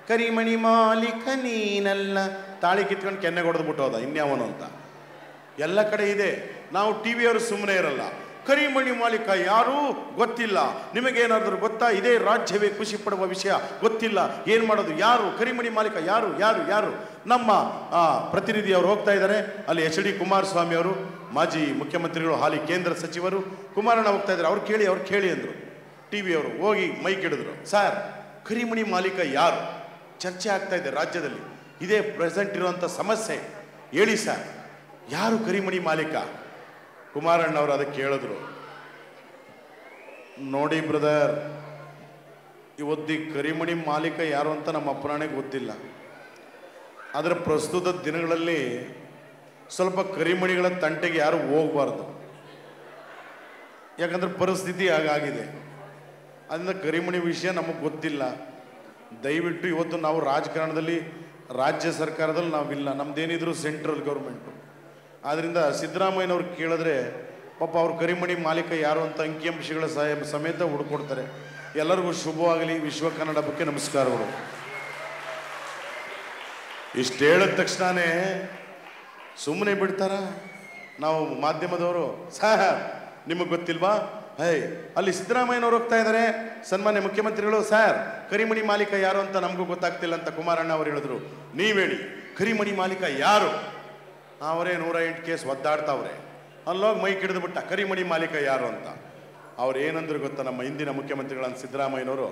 ಕರಿಮಣಿ ಮಾಲೀಕ ನೀನಲ್ಲ, ತಾಳಿ ಕಿತ್ಕೊಂಡು ಕೆನ್ನೆ ಹೊಡೆದ್ಬಿಟ್ಟು ಹೋದ ಇನ್ಯಾವನು ಅಂತ. ಎಲ್ಲ ಕಡೆ ಇದೆ. ನಾವು ಟಿ ವಿಯವರು ಸುಮ್ಮನೆ ಇರಲ್ಲ. ಕರಿಮಣಿ ಮಾಲೀಕ ಯಾರು ಗೊತ್ತಿಲ್ಲ, ನಿಮಗೇನಾದರೂ ಗೊತ್ತಾ? ಇದೇ ರಾಜ್ಯವೇ ಖುಷಿ ಪಡುವ ವಿಷಯ ಗೊತ್ತಿಲ್ಲ, ಏನು ಮಾಡೋದು? ಯಾರು ಕರಿಮಣಿ ಮಾಲೀಕ? ಯಾರು ಯಾರು ಯಾರು? ನಮ್ಮ ಪ್ರತಿನಿಧಿಯವರು ಹೋಗ್ತಾ ಇದ್ದಾರೆ ಅಲ್ಲಿ. HD ಕುಮಾರಸ್ವಾಮಿ ಅವರು, ಮಾಜಿ ಮುಖ್ಯಮಂತ್ರಿಗಳು, ಹಾಲಿ ಕೇಂದ್ರ ಸಚಿವರು ಕುಮಾರಣ್ಣ ಹೋಗ್ತಾ ಇದ್ದಾರೆ. ಅವ್ರು ಕೇಳಿ ಅಂದರು. ಟಿ ವಿಯವರು ಹೋಗಿ ಮೈಕ್ ಹಿಡಿದ್ರು, ಸರ್ ಕರಿಮಣಿ ಮಾಲೀಕ ಯಾರು? ಚರ್ಚೆ ಆಗ್ತಾ ಇದೆ ರಾಜ್ಯದಲ್ಲಿ, ಇದೇ ಪ್ರೆಸೆಂಟ್ ಇರುವಂಥ ಸಮಸ್ಯೆ, ಹೇಳಿ ಸರ್ ಯಾರು ಕರಿಮಣಿ ಮಾಲೀಕ? ಕುಮಾರಣ್ಣವರು ಅದಕ್ಕೆ ಹೇಳಿದ್ರು, ನೋಡಿ ಬ್ರದರ್, ಇವತ್ತು ಕರಿಮಣಿ ಮಾಲೀಕ ಯಾರು ಅಂತ ನಮ್ಮ ಅಪ್ಪರಾಣಿಗೆ ಗೊತ್ತಿಲ್ಲ. ಆದರೆ ಪ್ರಸ್ತುತ ದಿನಗಳಲ್ಲಿ ಸ್ವಲ್ಪ ಕರಿಮಣಿಗಳ ತಂಟೆಗೆ ಯಾರು ಹೋಗಬಾರ್ದು, ಯಾಕಂದ್ರೆ ಪರಿಸ್ಥಿತಿ ಹಾಗಾಗಿದೆ. ಅದರಿಂದ ಕರಿಮಣಿ ವಿಷಯ ನಮಗೆ ಗೊತ್ತಿಲ್ಲ. ದಯವಿಟ್ಟು ಇವತ್ತು ನಾವು ರಾಜಕಾರಣದಲ್ಲಿ, ರಾಜ್ಯ ಸರ್ಕಾರದಲ್ಲಿ ನಾವಿಲ್ಲ, ನಮ್ದೇನಿದ್ರು ಸೆಂಟ್ರಲ್ ಗೌರ್ಮೆಂಟು. ಆದ್ದರಿಂದ ಸಿದ್ದರಾಮಯ್ಯನವ್ರು ಕೇಳಿದ್ರೆ ಪಾಪ ಅವ್ರು ಕರಿಮಣಿ ಮಾಲೀಕ ಯಾರು ಅಂತ ಅಂಕಿಅಂಶಗಳ ಸಮೇತ ಹುಡುಕೊಡ್ತಾರೆ. ಎಲ್ಲರಿಗೂ ಶುಭವಾಗಲಿ. ವಿಶ್ವ ಕನ್ನಡ ಹಬ್ಬಕ್ಕೆ ನಮಸ್ಕಾರಗಳು. ಇಷ್ಟು ಹೇಳಿದ ತಕ್ಷಣವೇ ಸುಮ್ಮನೆ ಬಿಡ್ತಾರ ನಾವು ಮಾಧ್ಯಮದವರು? ಸರ್ ನಿಮಗೆ ಗೊತ್ತಿಲ್ವಾ? ಅಲ್ಲಿ ಸಿದ್ದರಾಮಯ್ಯನವ್ರು ಹೋಗ್ತಾ ಇದ್ದಾರೆ, ಸನ್ಮಾನ್ಯ ಮುಖ್ಯಮಂತ್ರಿಗಳು, ಸರ್ ಕರಿಮಣಿ ಮಾಲೀಕ ಯಾರು ಅಂತ ನಮಗೂ ಗೊತ್ತಾಗ್ತಿಲ್ಲ ಅಂತ ಕುಮಾರಣ್ಣ ಅವರು ಹೇಳಿದ್ರು. ನೀವೇಳಿ ಕರಿಮಣಿ ಮಾಲೀಕ ಯಾರು? ಅವರೇ 108 ಕೇಸ್ ಒದ್ದಾಡ್ತಾವ್ರೆ. ಅಲ್ಲೋಗಿ ಮೈಕ್ ಹಿಡಿದು ಬಿಟ್ಟ, ಕರಿಮಣಿ ಮಾಲೀಕ ಯಾರು ಅಂತ. ಅವ್ರು ಏನಂದ್ರು ಗೊತ್ತಾ ನಮ್ಮ ಹಿಂದಿನ ಮುಖ್ಯಮಂತ್ರಿಗಳನ್ನ ಸಿದ್ದರಾಮಯ್ಯನವರು?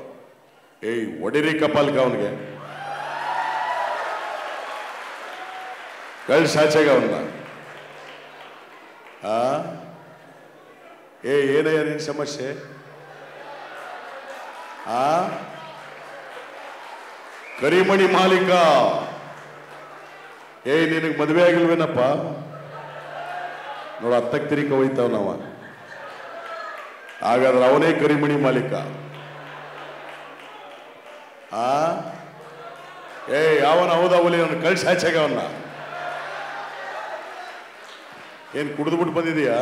ಒಡಿರಿ ಕಪಾಲ್ಗ ಅವನಿಗೆ, ಕಳ್ಸಾಚೆಗ ಅವನ್ನ. ಏನಯ್ಯ ನಿನ್ ಸಮಸ್ಯೆ? ಕರಿಮಣಿ ಮಾಲೀಕ ನಿನಗೆ ಮದುವೆ ಆಗಿಲ್ವೇನಪ್ಪ? ನೋಡ, ಹತ್ತಕ್ಕೆ ತಿರಿಕ ಹೋಯ್ತಾವ ನಾವ. ಹಾಗಾದ್ರೆ ಅವನೇ ಕರಿಮಣಿ ಮಾಲೀಕ. ಯಾವನ ಹೌದಾವಲಿ ಅವನು ಕಳ್ಸಾಚಾಗ ಅವನ್ನ. ಏನ್ ಕುಡಿದ್ಬಿಟ್ಟು ಬಂದಿದೀಯಾ?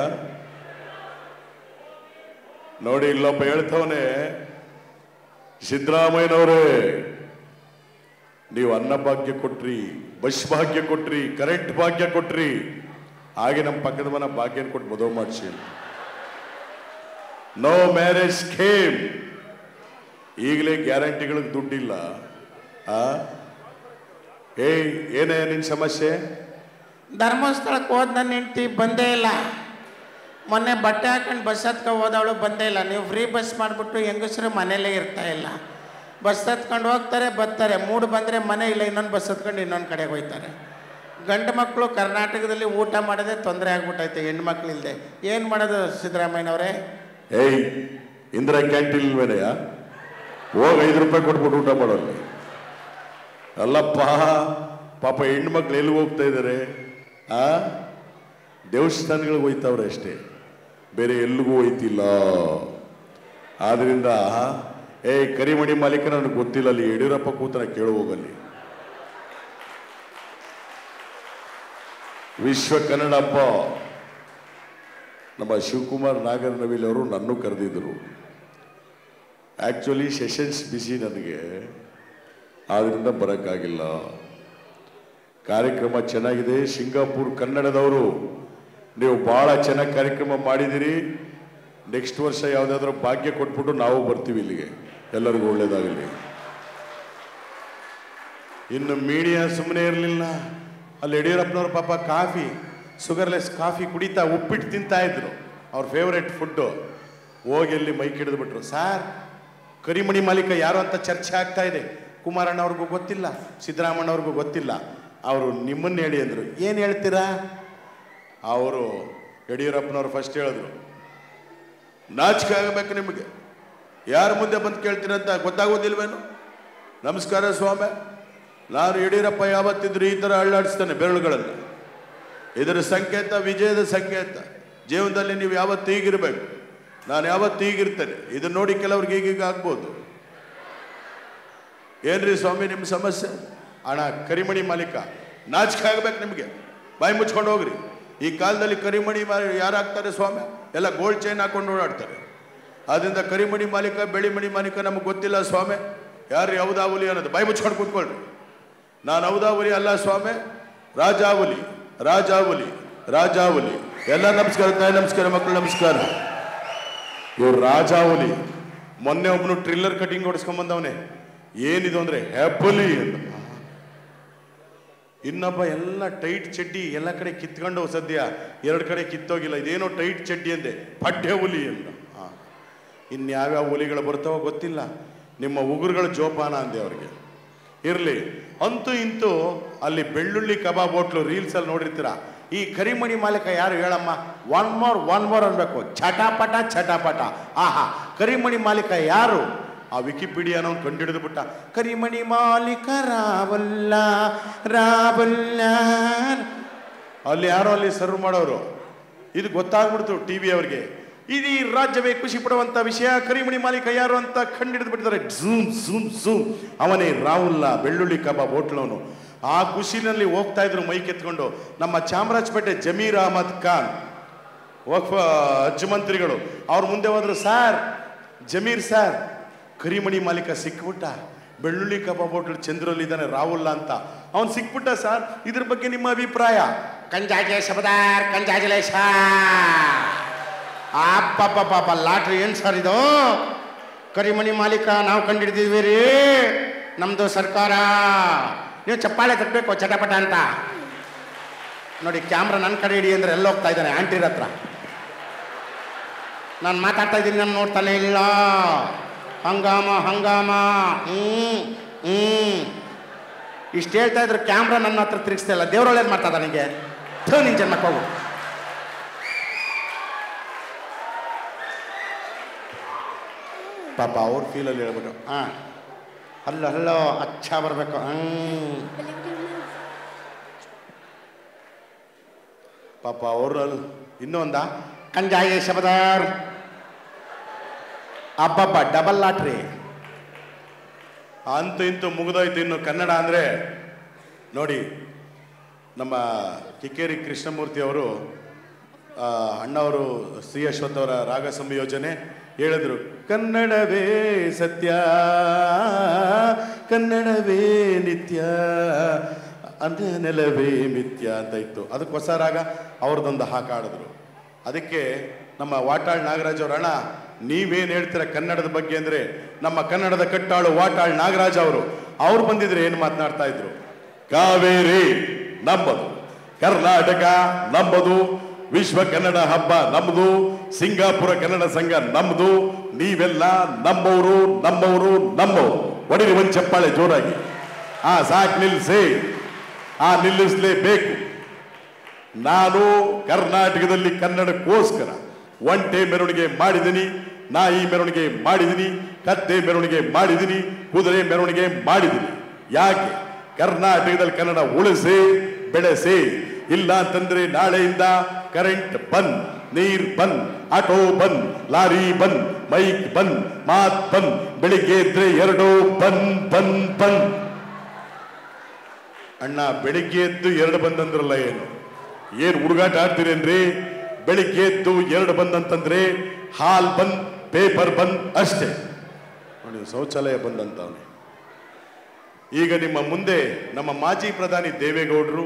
ನೋಡಿ, ಇಲ್ಲೊಬ್ಬ ಹೇಳ್ತವನೆ, ಸಿದ್ದರಾಮಯ್ಯನವರೇ ನೀವು ಅನ್ನ ಭಾಗ್ಯ ಕೊಟ್ರಿ, ಬಸ್ ಭಾಗ್ಯ ಕೊಟ್ರಿ, ಕರೆಂಟ್ ಭಾಗ್ಯ ಕೊಟ್ರಿ, ಹಾಗೆ ನಮ್ಮ ಪಕ್ಕದ ಮನ ಭಾಗ್ಯನ ಕೊಟ್ಟು ಮದುವೆ ಮಾಡಿಸಿ. No marriage scheme. ಈಗಲೇ ಗ್ಯಾರಂಟಿಗಳಿಗೆ ದುಡ್ಡಿಲ್ಲ. ಏನೇ ನಿನ್ ಸಮಸ್ಯೆ? ಧರ್ಮಸ್ಥಳಕ್ಕೆ ಹೋದ ನನ್ನ ಹೆಂಡತಿ ಬಂದೇ ಇಲ್ಲ. ಮೊನ್ನೆ ಬಟ್ಟೆ ಹಾಕೊಂಡು ಬಸ್ ಹತ್ಕೊ ಹೋದವಳು ಬಂದೇ ಇಲ್ಲ. ನೀವು ಫ್ರೀ ಬಸ್ ಮಾಡಿಬಿಟ್ಟು ಹೆಂಗಸರು ಮನೇಲೇ ಇರ್ತಾ ಇಲ್ಲ. ಬಸ್ ಹತ್ಕೊಂಡು ಹೋಗ್ತಾರೆ, ಬರ್ತಾರೆ, ಮೂಡು ಬಂದರೆ ಮನೆ ಇಲ್ಲ, ಇನ್ನೊಂದು ಬಸ್ ಹತ್ಕೊಂಡು ಇನ್ನೊಂದು ಕಡೆಗೆ ಹೋಗ್ತಾರೆ. ಗಂಡು ಮಕ್ಕಳು ಕರ್ನಾಟಕದಲ್ಲಿ ಊಟ ಮಾಡೋದೇ ತೊಂದರೆ ಆಗ್ಬಿಟ್ಟೈತೆ, ಹೆಣ್ಮಕ್ಳು ಇಲ್ಲದೆ. ಏನು ಮಾಡೋದು ಸಿದ್ದರಾಮಯ್ಯನವರೇ? ಇಂದಿರಾ ಕ್ಯಾಂಟೀನ್ ಇಲ್ವೇನೆಯಾ? ಹೋಗಿ 5 ರೂಪಾಯಿ ಕೊಟ್ಬಿಟ್ಟು ಊಟ ಮಾಡೋಲ್ಲ. ಅಲ್ಲಪ್ಪ, ಪಾಪ ಹೆಣ್ಮಕ್ಳು ಎಲ್ಲಿ ಹೋಗ್ತಾ ಇದ್ದಾರೆ? ದೇವಸ್ಥಾನಗಳಿಗೆ ಹೋಯ್ತವ್ರೆ ಅಷ್ಟೇ, ಬೇರೆ ಎಲ್ಲಿಗೂ ಹೋಯ್ತಿಲ್ಲ. ಆದ್ರಿಂದ ಕರಿಮಣಿ ಮಾಲೀಕ ನನಗೆ ಗೊತ್ತಿಲ್ಲ, ಅಲ್ಲಿ ಯಡಿಯೂರಪ್ಪ ಕೂತನ ಕೇಳು ಹೋಗಲ್ಲಿ. ವಿಶ್ವ ಕನ್ನಡ ಹಬ್ಬ ನಮ್ಮ ಶಿವಕುಮಾರ್ ನಾಗರನವಿಲ್ ಅವರು ನನ್ನೂ ಕರೆದಿದ್ರು. ಆಕ್ಚುಲಿ ಸೆಷನ್ಸ್ ಬಿಸಿ ನನಗೆ, ಆದ್ರಿಂದ ಬರೋಕ್ಕಾಗಿಲ್ಲ. ಕಾರ್ಯಕ್ರಮ ಚೆನ್ನಾಗಿದೆ. ಸಿಂಗಾಪುರ್ ಕನ್ನಡದವರು ನೀವು ಭಾಳ ಚೆನ್ನಾಗಿ ಕಾರ್ಯಕ್ರಮ ಮಾಡಿದಿರಿ. ನೆಕ್ಸ್ಟ್ ವರ್ಷ ಯಾವುದಾದ್ರೂ ಭಾಗ್ಯ ಕೊಟ್ಬಿಟ್ಟು ನಾವು ಬರ್ತೀವಿ ಇಲ್ಲಿಗೆ. ಎಲ್ಲರಿಗೂ ಒಳ್ಳೇದಾಗಲಿ. ಇನ್ನು ಮೀಡಿಯಾ ಸುಮ್ಮನೆ ಇರಲಿಲ್ಲ. ಅಲ್ಲಿ ಯಡಿಯೂರಪ್ಪನವ್ರ ಪಾಪ ಕಾಫಿ, ಶುಗರ್ಲೆಸ್ ಕಾಫಿ ಕುಡಿತಾ ಉಪ್ಪಿಟ್ಟು ತಿಂತಾ ಇದ್ರು, ಅವ್ರ ಫೇವ್ರೆಟ್ ಫುಡ್ಡು. ಹೋಗಿ ಅಲ್ಲಿ ಮೈಕ್ ಹಿಡಿದ್ಬಿಟ್ರು, ಸಾರ್ ಕರಿಮಣಿ ಮಾಲೀಕ ಯಾರು ಅಂತ ಚರ್ಚೆ ಆಗ್ತಾ ಇದೆ. ಕುಮಾರಣ್ಣವ್ರಿಗೂ ಗೊತ್ತಿಲ್ಲ, ಸಿದ್ದರಾಮಣ್ಣವ್ರಿಗೂ ಗೊತ್ತಿಲ್ಲ. ಅವರು ನಿಮ್ಮನ್ನು ಹೇಳಿ ಅಂದರು. ಏನು ಹೇಳ್ತೀರಾ? ಅವರು ಯಡಿಯೂರಪ್ಪನವ್ರು ಫಸ್ಟ್ ಹೇಳಿದ್ರು, ನಾಚಿಕೆ ಆಗಬೇಕು ನಿಮಗೆ, ಯಾರ ಮುಂದೆ ಬಂದು ಕೇಳ್ತೀರಂತ ಗೊತ್ತಾಗೋದಿಲ್ವೇನು? ನಮಸ್ಕಾರ ಸ್ವಾಮಿ, ನಾನು ಯಡಿಯೂರಪ್ಪ ಯಾವತ್ತಿದ್ರು ಈ ಥರ ಅಳ್ಳಾಡಿಸ್ತಾನೆ ಬೆರಳುಗಳನ್ನು. ಇದರ ಸಂಕೇತ ವಿಜಯದ ಸಂಕೇತ. ಜೀವನದಲ್ಲಿ ನೀವು ಯಾವತ್ತು ಹೀಗಿರ್ಬೇಕು, ನಾನು ಯಾವತ್ತು ಹೀಗಿರ್ತೇನೆ. ಇದನ್ನ ನೋಡಿ ಕೆಲವ್ರಿಗೆ ಈಗೀಗ ಆಗ್ಬೋದು. ಏನ್ರಿ ಸ್ವಾಮಿ ನಿಮ್ಮ ಸಮಸ್ಯೆ? ಅಣ್ಣ ಕರಿಮಣಿ ಮಾಲೀಕ, ನಾಚಿಕೆ ಆಗ್ಬೇಕು ನಿಮಗೆ, ಬಾಯಿ ಮುಚ್ಕೊಂಡು ಹೋಗ್ರಿ. ಈ ಕಾಲದಲ್ಲಿ ಕರಿಮಣಿ ಯಾರಾಗ್ತಾರೆ ಸ್ವಾಮಿ? ಎಲ್ಲ ಗೋಲ್ಡ್ ಚೈನ್ ಹಾಕೊಂಡು ಓಡಾಡ್ತಾರೆ. ಅದರಿಂದ ಕರಿಮಣಿ ಮಾಲೀಕ ಬೆಳಿಮಣಿ ಮಾಲೀಕ ನಮಗೆ ಗೊತ್ತಿಲ್ಲ ಸ್ವಾಮಿ. ಯಾರು ಔದಾವುಲಿ ಅನ್ನೋದು, ಬಾಯಿ ಮುಚ್ಕೊಂಡು ಕೂತ್ಕೊಳ್ರಿ. ನಾನು ಔದಾವುಲಿ ಅಲ್ಲ ಸ್ವಾಮಿ, ರಾಜಾವುಲಿ, ರಾಜಾವುಲಿ, ರಾಜಾವುಲಿ. ಎಲ್ಲ ನಮಸ್ಕಾರ ತಾಯಿ, ನಮಸ್ಕಾರ ಮಕ್ಕಳು, ನಮಸ್ಕಾರ. ಇವ್ರು ರಾಜಾವುಲಿ. ಮೊನ್ನೆ ಒಬ್ಬನು ಟ್ರಿಲ್ಲರ್ ಕಟಿಂಗ್ ಹೊಡಿಸ್ಕೊಂಬಂದವನೇ. ಏನಿದು ಅಂದ್ರೆ ಹೆಬ್ಬಲಿ ಅಂತ. ಇನ್ನೊಬ್ಬ ಎಲ್ಲ ಟೈಟ್ ಚಡ್ಡಿ ಎಲ್ಲ ಕಡೆ ಕಿತ್ಕೊಂಡು, ಸದ್ಯ 2 ಕಡೆ ಕಿತ್ತೋಗಿಲ್ಲ, ಇದೇನೋ ಟೈಟ್ ಚಡ್ಡಿ ಅಂದೆ, ಪಡ್ಡೆ ಹುಲಿ ಅಂತ. ಇನ್ಯಾವ್ಯಾವ ಹುಲಿಗಳು ಬರ್ತಾವೋ ಗೊತ್ತಿಲ್ಲ. ನಿಮ್ಮ ಉಗುರುಗಳ ಜೋಪಾನ ಅಂದೆ ಅವ್ರಿಗೆ. ಇರಲಿ, ಅಂತೂ ಇಂತೂ ಅಲ್ಲಿ ಬೆಳ್ಳುಳ್ಳಿ ಕಬಾಬ್ ಹೋಟ್ಲು ರೀಲ್ಸಲ್ಲಿ ನೋಡಿರ್ತೀರ. ಈ ಕರಿಮಣಿ ಮಾಲೀಕ ಯಾರು ಹೇಳಮ್ಮ? ಒನ್ ಮೋರ್ ಅನ್ಬೇಕು, ಚಟಾಪಟ ಚಟಾಪಟ. ಆಹಾ, ಕರಿಮಣಿ ಮಾಲೀಕ ಯಾರು? ಆ ವಿಕಿಪೀಡಿಯಾನ ಕಂಡಿಡಿದು ಬಿಟ್ಟ. ಕರಿಮಣಿ ಮಾಲೀಕ ರಾವಲ್ಲ ರಾವಲ್ಲ. ಅಲ್ಲಿ ಯಾರೋ ಅಲ್ಲಿ ಸರ್ವ್ ಮಾಡೋರು. ಇದು ಗೊತ್ತಾಗ್ಬಿಡ್ತು ಟಿವಿ ಅವ್ರಿಗೆ. ಇಡೀ ರಾಜ್ಯವೇ ಖುಷಿ ಪಡುವಂತ ವಿಷಯ, ಕರಿಮಣಿ ಮಾಲೀಕ ಯಾರು ಅಂತ ಕಂಡಿಡಿದು ಬಿಟ್ಟಿದ್ದಾರೆ. Zoom zoom zoom. ಅವನೇ ರಾಹುಲ್ಲ ಬೆಳ್ಳುಳ್ಳಿ ಕಬಾಬ್ ಹೋಟ್ಲವನು. ಆ ಖುಷಿನಲ್ಲಿ ಹೋಗ್ತಾ ಇದ್ರು ಮೈಕ್ ಎತ್ಕೊಂಡು. ನಮ್ಮ ಚಾಮರಾಜಪೇಟೆ ಜಮೀರ್ ಅಹಮದ್ ಖಾನ್ ವಕ್ಫ್ ಹಜ್ ಮಂತ್ರಿಗಳು ಅವ್ರ ಮುಂದೆ ಹೋದ್ರು. ಸರ್, ಜಮೀರ್ ಸರ್, ಕರಿಮಣಿ ಮಾಲೀಕ ಸಿಕ್ಬಿಟ್ಟ, ಬೆಳ್ಳುಳ್ಳಿ ಕಬಾಬ್ ಹೋಟ್ಲ್ ಚಂದ್ರಲ್ಲಿ ಇದ್ದಾನೆ ರಾಹುಲ್ಲ ಅಂತ. ಅವನು ಸಿಕ್ಬಿಟ್ಟ ಸರ್, ಇದ್ರ ಬಗ್ಗೆ ನಿಮ್ಮ ಅಭಿಪ್ರಾಯ? ಕಂಜಾಜೆ ಶಬದಾರ್ ಕಂಜಾಜಲೇಶ. ಪಾಪ ಲಾಟ್ರಿ ಏನು ಸರ್ ಇದು? ಕರಿಮಣಿ ಮಾಲೀಕ ನಾವು ಕಂಡಿಡ್ದಿದ್ವಿ ರೀ, ನಮ್ದು ಸರ್ಕಾರ. ನೀವು ಚಪ್ಪಾಳೆ ತಟ್ಟಬೇಕು ಚಟಪಟ ಅಂತ. ನೋಡಿ, ಕ್ಯಾಮ್ರಾ ನನ್ನ ಕಡೆ ಇಡಿ ಅಂದ್ರೆ ಎಲ್ಲ ಹೋಗ್ತಾ ಇದ್ದಾನೆ ಆಂಟಿರ ಹತ್ರ. ನಾನು ಮಾತಾಡ್ತಾ ಇದ್ದೀನಿ, ನಾನು ನೋಡ್ತಾನೆ ಇಲ್ಲ. ಹಂಗಾಮ ಹಂಗಾಮ. ಇಷ್ಟು ಹೇಳ್ತಾ ಇದ್ರು, ಕ್ಯಾಮ್ರಾ ನನ್ನ ಹತ್ರ ತಿರುಗಿಸ್ತಾ ಇಲ್ಲ. ದೇವ್ರೊಳ್ಳೇದು ಮಾಡ್ತಾ ನನಗೆ. ನಿನ್ ಜನ್ಮಕ್ಕೆ ಹೋಗು. ಪಾಪ ಅವ್ರ ಫೀಲಲ್ಲಿ ಹೇಳ್ಬಿಟ್ಟು ಹಲ್ಲೋ ಅಚ್ಚ ಬರಬೇಕು. ಪಾಪ ಅವ್ರಲ್ಲಿ ಇನ್ನೊಂದ ಕಂಜಾಯೆ ಶಬದಾರ್. ಅಬ್ಬಬ್ಬ, ಡಬಲ್ ಲಾಟ್ರಿ. ಅಂತೂ ಇಂತೂ ಮುಗಿದೋಯ್ತು. ಇನ್ನು ಕನ್ನಡ ಅಂದರೆ ನೋಡಿ, ನಮ್ಮ ಕಿಕ್ಕೇರಿ ಕೃಷ್ಣಮೂರ್ತಿ ಅವರು, ಅಣ್ಣವರು ಶ್ರೀ ಅಶ್ವಥ್ ಅವರ ರಾಗ ಸಂಯೋಜನೆ ಹೇಳಿದ್ರು. ಕನ್ನಡವೇ ಸತ್ಯ, ಕನ್ನಡವೇ ನಿತ್ಯ, ನೆಲವೇ ಮಿಥ್ಯ ಅಂತ ಇತ್ತು. ಅದಕ್ಕೆ ಹೊಸ ರಾಗ ಅವ್ರದ್ದೊಂದು ಹಾಕಾಡಿದ್ರು. ಅದಕ್ಕೆ ನಮ್ಮ ವಾಟಾಳ್ ನಾಗರಾಜ್ ಅವ್ರ, ಅಣ್ಣ ನೀವೇನು ಹೇಳ್ತೀರ ಕನ್ನಡದ ಬಗ್ಗೆ ಅಂದರೆ, ನಮ್ಮ ಕನ್ನಡದ ಕಟ್ಟಾಳು ವಾಟಾಳ್ ನಾಗರಾಜ್ ಅವ್ರು ಬಂದಿದ್ರೆ ಏನು ಮಾತನಾಡ್ತಾ ಇದ್ರು? ಕಾವೇರಿ ನಮ್ಮದು, ಕರ್ನಾಟಕ ನಮ್ಮದು, ವಿಶ್ವ ಕನ್ನಡ ಹಬ್ಬ ನಮ್ಮದು, ಸಿಂಗಾಪುರ ಕನ್ನಡ ಸಂಘ ನಮ್ಮದು, ನೀವೆಲ್ಲ ನಮ್ಮವರು ನಮ್ಮವರು ನಮ್ಮವರು. ಒಡಿರಿ ಒಂದು ಚಪ್ಪಾಳೆ ಜೋರಾಗಿ. ಸಾಕು, ನಿಲ್ಲಿಸಿ. ನಿಲ್ಲಿಸಲೇಬೇಕು. ನಾನು ಕರ್ನಾಟಕದಲ್ಲಿ ಕನ್ನಡಕ್ಕೋಸ್ಕರ ಒಂಟೆ ಮೆರವಣಿಗೆ ಮಾಡಿದ್ದೀನಿ, ನಾಯಿ ಮೆರವಣಿಗೆ ಮಾಡಿದ್ದೀನಿ, ಕತ್ತೆ ಮೆರವಣಿಗೆ ಮಾಡಿದ್ದೀನಿ, ಕುದುರೆ ಮೆರವಣಿಗೆ ಮಾಡಿದ್ದೀನಿ. ಯಾಕೆ? ಕರ್ನಾಟಕದಲ್ಲಿ ಕನ್ನಡ ಉಳಿಸಿ ಬೆಳೆಸಿ. ಇಲ್ಲ ಅಂತಂದ್ರೆ ನಾಳೆಯಿಂದ ಕರೆಂಟ್ ಬಂದ್, ನೀರ್ ಬಂದ್, ಆಟೋ ಬಂದ್, ಲಾರಿ ಬಂದ್, ಮೈಕ್ ಬಂದ್, ಮಾತ್ ಬಂದ್, ಬೆಳಿಗ್ಗೆ ಇದ್ರೆ 2 ಬಂದ್ ಬಂದ್ ಬಂದ್. ಅಣ್ಣ, ಬೆಳಿಗ್ಗೆ ಎದ್ದು 2 ಬಂದ್ ಅಂದ್ರಲ್ಲ, ಏನು ಹುಡುಗಾಟ ಆಡ್ತೀರೇನ್ರಿ? ಬೆಳಿಗ್ಗೆ ಎದ್ದು 2 ಬಂದ್ ಅಂತಂದ್ರೆ ಹಾಲ್ ಬಂದ್, ಪೇಪರ್ ಬಂದ್ ಅಷ್ಟೇ. ನೋಡಿ, ಶೌಚಾಲಯ ಬಂದ್ ಅಂತವನೆ. ಈಗ ನಿಮ್ಮ ಮುಂದೆ ನಮ್ಮ ಮಾಜಿ ಪ್ರಧಾನಿ ದೇವೇಗೌಡರು,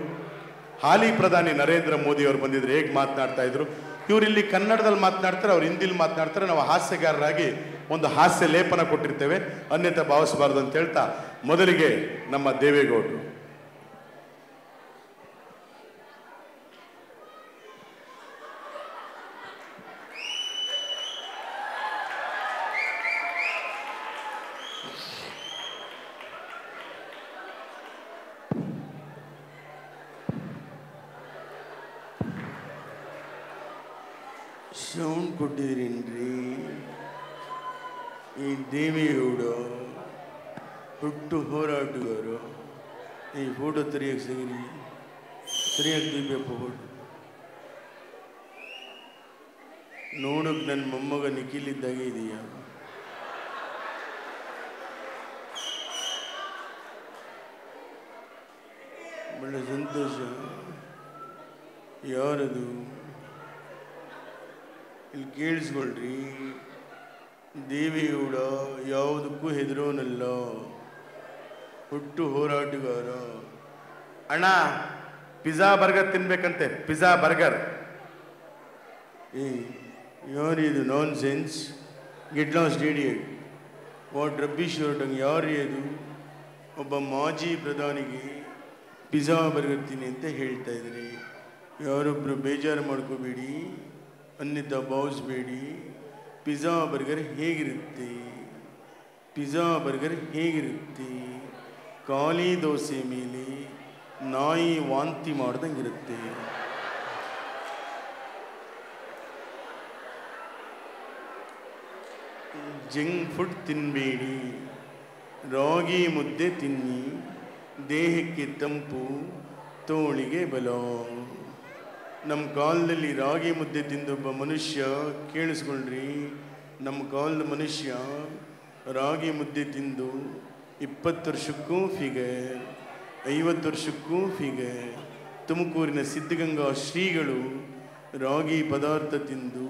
ಹಾಲಿ ಪ್ರಧಾನಿ ನರೇಂದ್ರ ಮೋದಿ ಅವರು ಬಂದಿದ್ರು. ಹೇಗೆ ಮಾತನಾಡ್ತಾ ಇದ್ರು? ಇವ್ರು ಇಲ್ಲಿ ಕನ್ನಡದಲ್ಲಿ ಮಾತನಾಡ್ತಾರೆ, ಅವ್ರು ಹಿಂದಿಲಿ ಮಾತನಾಡ್ತಾರೆ. ನಾವು ಹಾಸ್ಯಗಾರರಾಗಿ ಒಂದು ಹಾಸ್ಯ ಲೇಪನ ಕೊಟ್ಟಿರ್ತೇವೆ, ಅನ್ಯತೆ ಭಾವಿಸಬಾರ್ದು ಅಂತ ಹೇಳ್ತಾ, ಮೊದಲಿಗೆ ನಮ್ಮ ದೇವೇಗೌಡರು. ಸೌಂಡ್ ಕೊಟ್ಟಿದ್ದೀರೇನ್ರಿ? ಈ ದೇವೇಗೌಡ ಹುಟ್ಟು ಹೋರಾಟಗಾರ. ಈ ಫೋಟೋ ತೆರೆಯಕ್ಕೆ ಸಿಗಲಿ, ತೆರೆಯಕ್ಕೆ ದಿವ್ಯಪ್ಪ ಫೋಟೋ ನೋಡಕ್ಕೆ ನನ್ನ ಮೊಮ್ಮಗ ನಿಖಿಲ್ ಇದ್ದಾಗೆ ಇದೆಯಾ? ಒಳ್ಳೆ ಸಂತೋಷ. ಯಾರದು? ಇಲ್ಲಿ ಕೇಳಿಸ್ಕೊಳ್ರಿ, ದೇವೇಗೌಡ ಯಾವುದಕ್ಕೂ ಹೆದರೋನಲ್ಲ, ಹುಟ್ಟು ಹೋರಾಟಗಾರ. ಅಣ್ಣ ಪಿಜ್ಜಾ ಬರ್ಗರ್ ತಿನ್ಬೇಕಂತೆ, ಪಿಜ್ಜಾ ಬರ್ಗರ್. ಯಾರಿದು nonsense? Get lost idiot. What rubbish ಹೊರಟಂಗೆ ಯಾರು ಅದು? ಒಬ್ಬ ಮಾಜಿ ಪ್ರಧಾನಿಗೆ ಪಿಜ್ಜಾ ಬರ್ಗರ್ ತಿನ್ನಿ ಅಂತ ಹೇಳ್ತಾ ಇದ್ರಿ. ಯಾರೊಬ್ಬರು ಬೇಜಾರು ಮಾಡ್ಕೋಬೇಡಿ, ಅನ್ನಿದ್ದ ಭಾವಿಸ್ಬೇಡಿ. ಪಿಜ್ಜಾ ಬರ್ಗರ್ ಹೇಗಿರುತ್ತೆ? ಪಿಜ್ಜಾ ಬರ್ಗರ್ ಹೇಗಿರುತ್ತೆ? ಖಾಲಿ ದೋಸೆ ಮೇಲೆ ನಾಯಿ ವಾಂತಿ ಮಾಡ್ದಂಗಿರುತ್ತೆ. ಜಂಕ್ ಫುಡ್ ತಿನ್ನಬೇಡಿ, ರಾಗಿ ಮುದ್ದೆ ತಿನ್ನಿ, ದೇಹಕ್ಕೆ ತಂಪು, ತೋಳಿಗೆ ಬಲ. ನಮ್ಮ ಕಾಲದಲ್ಲಿ ರಾಗಿ ಮುದ್ದೆ ತಿಂದೊಬ್ಬ ಮನುಷ್ಯ, ಕೇಳಿಸ್ಕೊಳ್ರಿ, ನಮ್ಮ ಕಾಲದ ಮನುಷ್ಯ ರಾಗಿ ಮುದ್ದೆ ತಿಂದು 20 ವರ್ಷಕ್ಕೂ ಫಿಗರ್, 50 ವರ್ಷಕ್ಕೂ ಫಿಗರ್. ತುಮಕೂರಿನ ಸಿದ್ಧಗಂಗಾ ಶ್ರೀಗಳು ರಾಗಿ ಪದಾರ್ಥ ತಿಂದು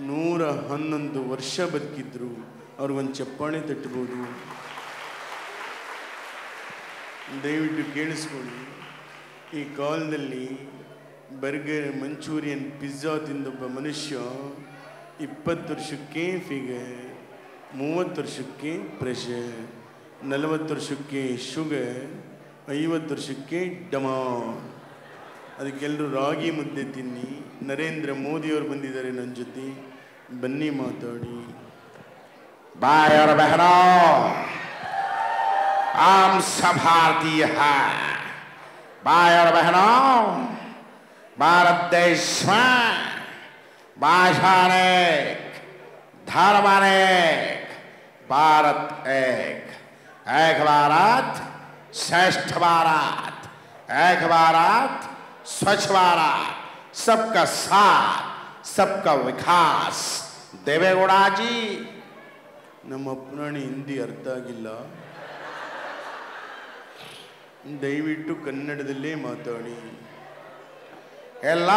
111 ವರ್ಷ ಬದುಕಿದ್ರು. ಅವ್ರಿಗೊಂದು ಚಪ್ಪಾಳೆ ತಟ್ಟಬಹುದು. ದಯವಿಟ್ಟು ಕೇಳಿಸ್ಕೊಳ್ಳಿ. ಈ ಕಾಲದಲ್ಲಿ ಬರ್ಗರ್, ಮಂಚೂರಿಯನ್, ಪಿಜ್ಜಾ ತಿಂದೊಬ್ಬ ಮನುಷ್ಯ 20 ವರ್ಷಕ್ಕೆ ಫಿಗರ್, 30 ವರ್ಷಕ್ಕೆ ಪ್ರೆಷರ್, 40 ವರ್ಷಕ್ಕೆ ಶುಗರ್, 50 ವರ್ಷಕ್ಕೆ ಡಮಾ. ಅದಕ್ಕೆಲ್ಲರೂ ರಾಗಿ ಮುದ್ದೆ ತಿನ್ನಿ. ನರೇಂದ್ರ ಮೋದಿಯವರು ಬಂದಿದ್ದಾರೆ ನನ್ನ ಜೊತೆ, ಬನ್ನಿ ಮಾತಾಡಿ. भाई और बहनों, हम सब भारतीय हैं। भाई और बहनों, भारत देश में भाषा अनेक, धर्म अनेक, भारत एक। एक भारत श्रेष्ठ भारत, एक भारत स्वच्छ भारत, सबका साथ, सबका विकास। देवेगौड़ा जी, ನಮ್ಮ ಅಪ್ಪನಾಣಿ ಹಿಂದಿ ಅರ್ಥ ಆಗಿಲ್ಲ, ದಯವಿಟ್ಟು ಕನ್ನಡದಲ್ಲೇ ಮಾತಾಡಿ. ಎಲ್ಲ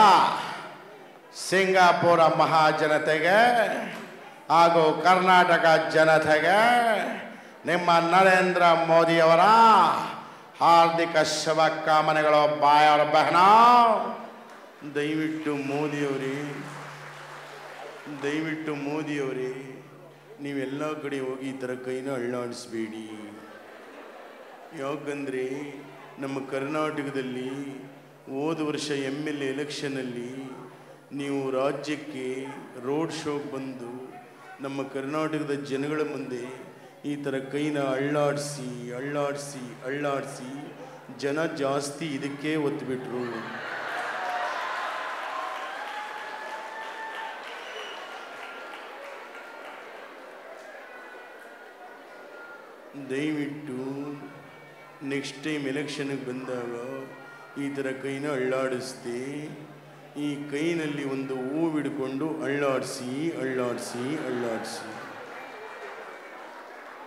ಸಿಂಗಾಪುರ ಮಹಾಜನತೆಗೆ ಹಾಗೂ ಕರ್ನಾಟಕ ಜನತೆಗೆ ನಿಮ್ಮ ನರೇಂದ್ರ ಮೋದಿಯವರ ಹಾರ್ದಿಕ ಶುಭಕಾಮನೆಗಳು. ಬಾಯ್ ಅವರ ಬಹನ, ದಯವಿಟ್ಟು ಮೋದಿಯವರೇ ನೀವೆಲ್ಲ ಕಡೆ ಹೋಗಿ ಈ ಥರ ಕೈನ ಅಳ್ಳಾಡಿಸ್ಬೇಡಿ. ಯಾಕಂದರೆ ನಮ್ಮ ಕರ್ನಾಟಕದಲ್ಲಿ ಹೋದ ವರ್ಷ MLA ಎಲೆಕ್ಷನಲ್ಲಿ ನೀವು ರಾಜ್ಯಕ್ಕೆ ರೋಡ್ ಶೋಗೆ ಬಂದು ನಮ್ಮ ಕರ್ನಾಟಕದ ಜನಗಳ ಮುಂದೆ ಈ ಥರ ಕೈನ ಅಳ್ಳಾಡಿಸಿ ಜನ ಜಾಸ್ತಿ ಇದಕ್ಕೆ ಒತ್ತುಬಿಟ್ರು. ದಯವಿಟ್ಟು ನೆಕ್ಸ್ಟ್ ಟೈಮ್ ಎಲೆಕ್ಷನ್ಗೆ ಬಂದಾಗ ಈ ಥರ ಕೈನ ಅಳ್ಳಾಡಿಸ್ದೆ, ಈ ಕೈನಲ್ಲಿ ಒಂದು ಹೂವು ಹಿಡ್ಕೊಂಡು ಅಳ್ಳಾಡಿಸಿ.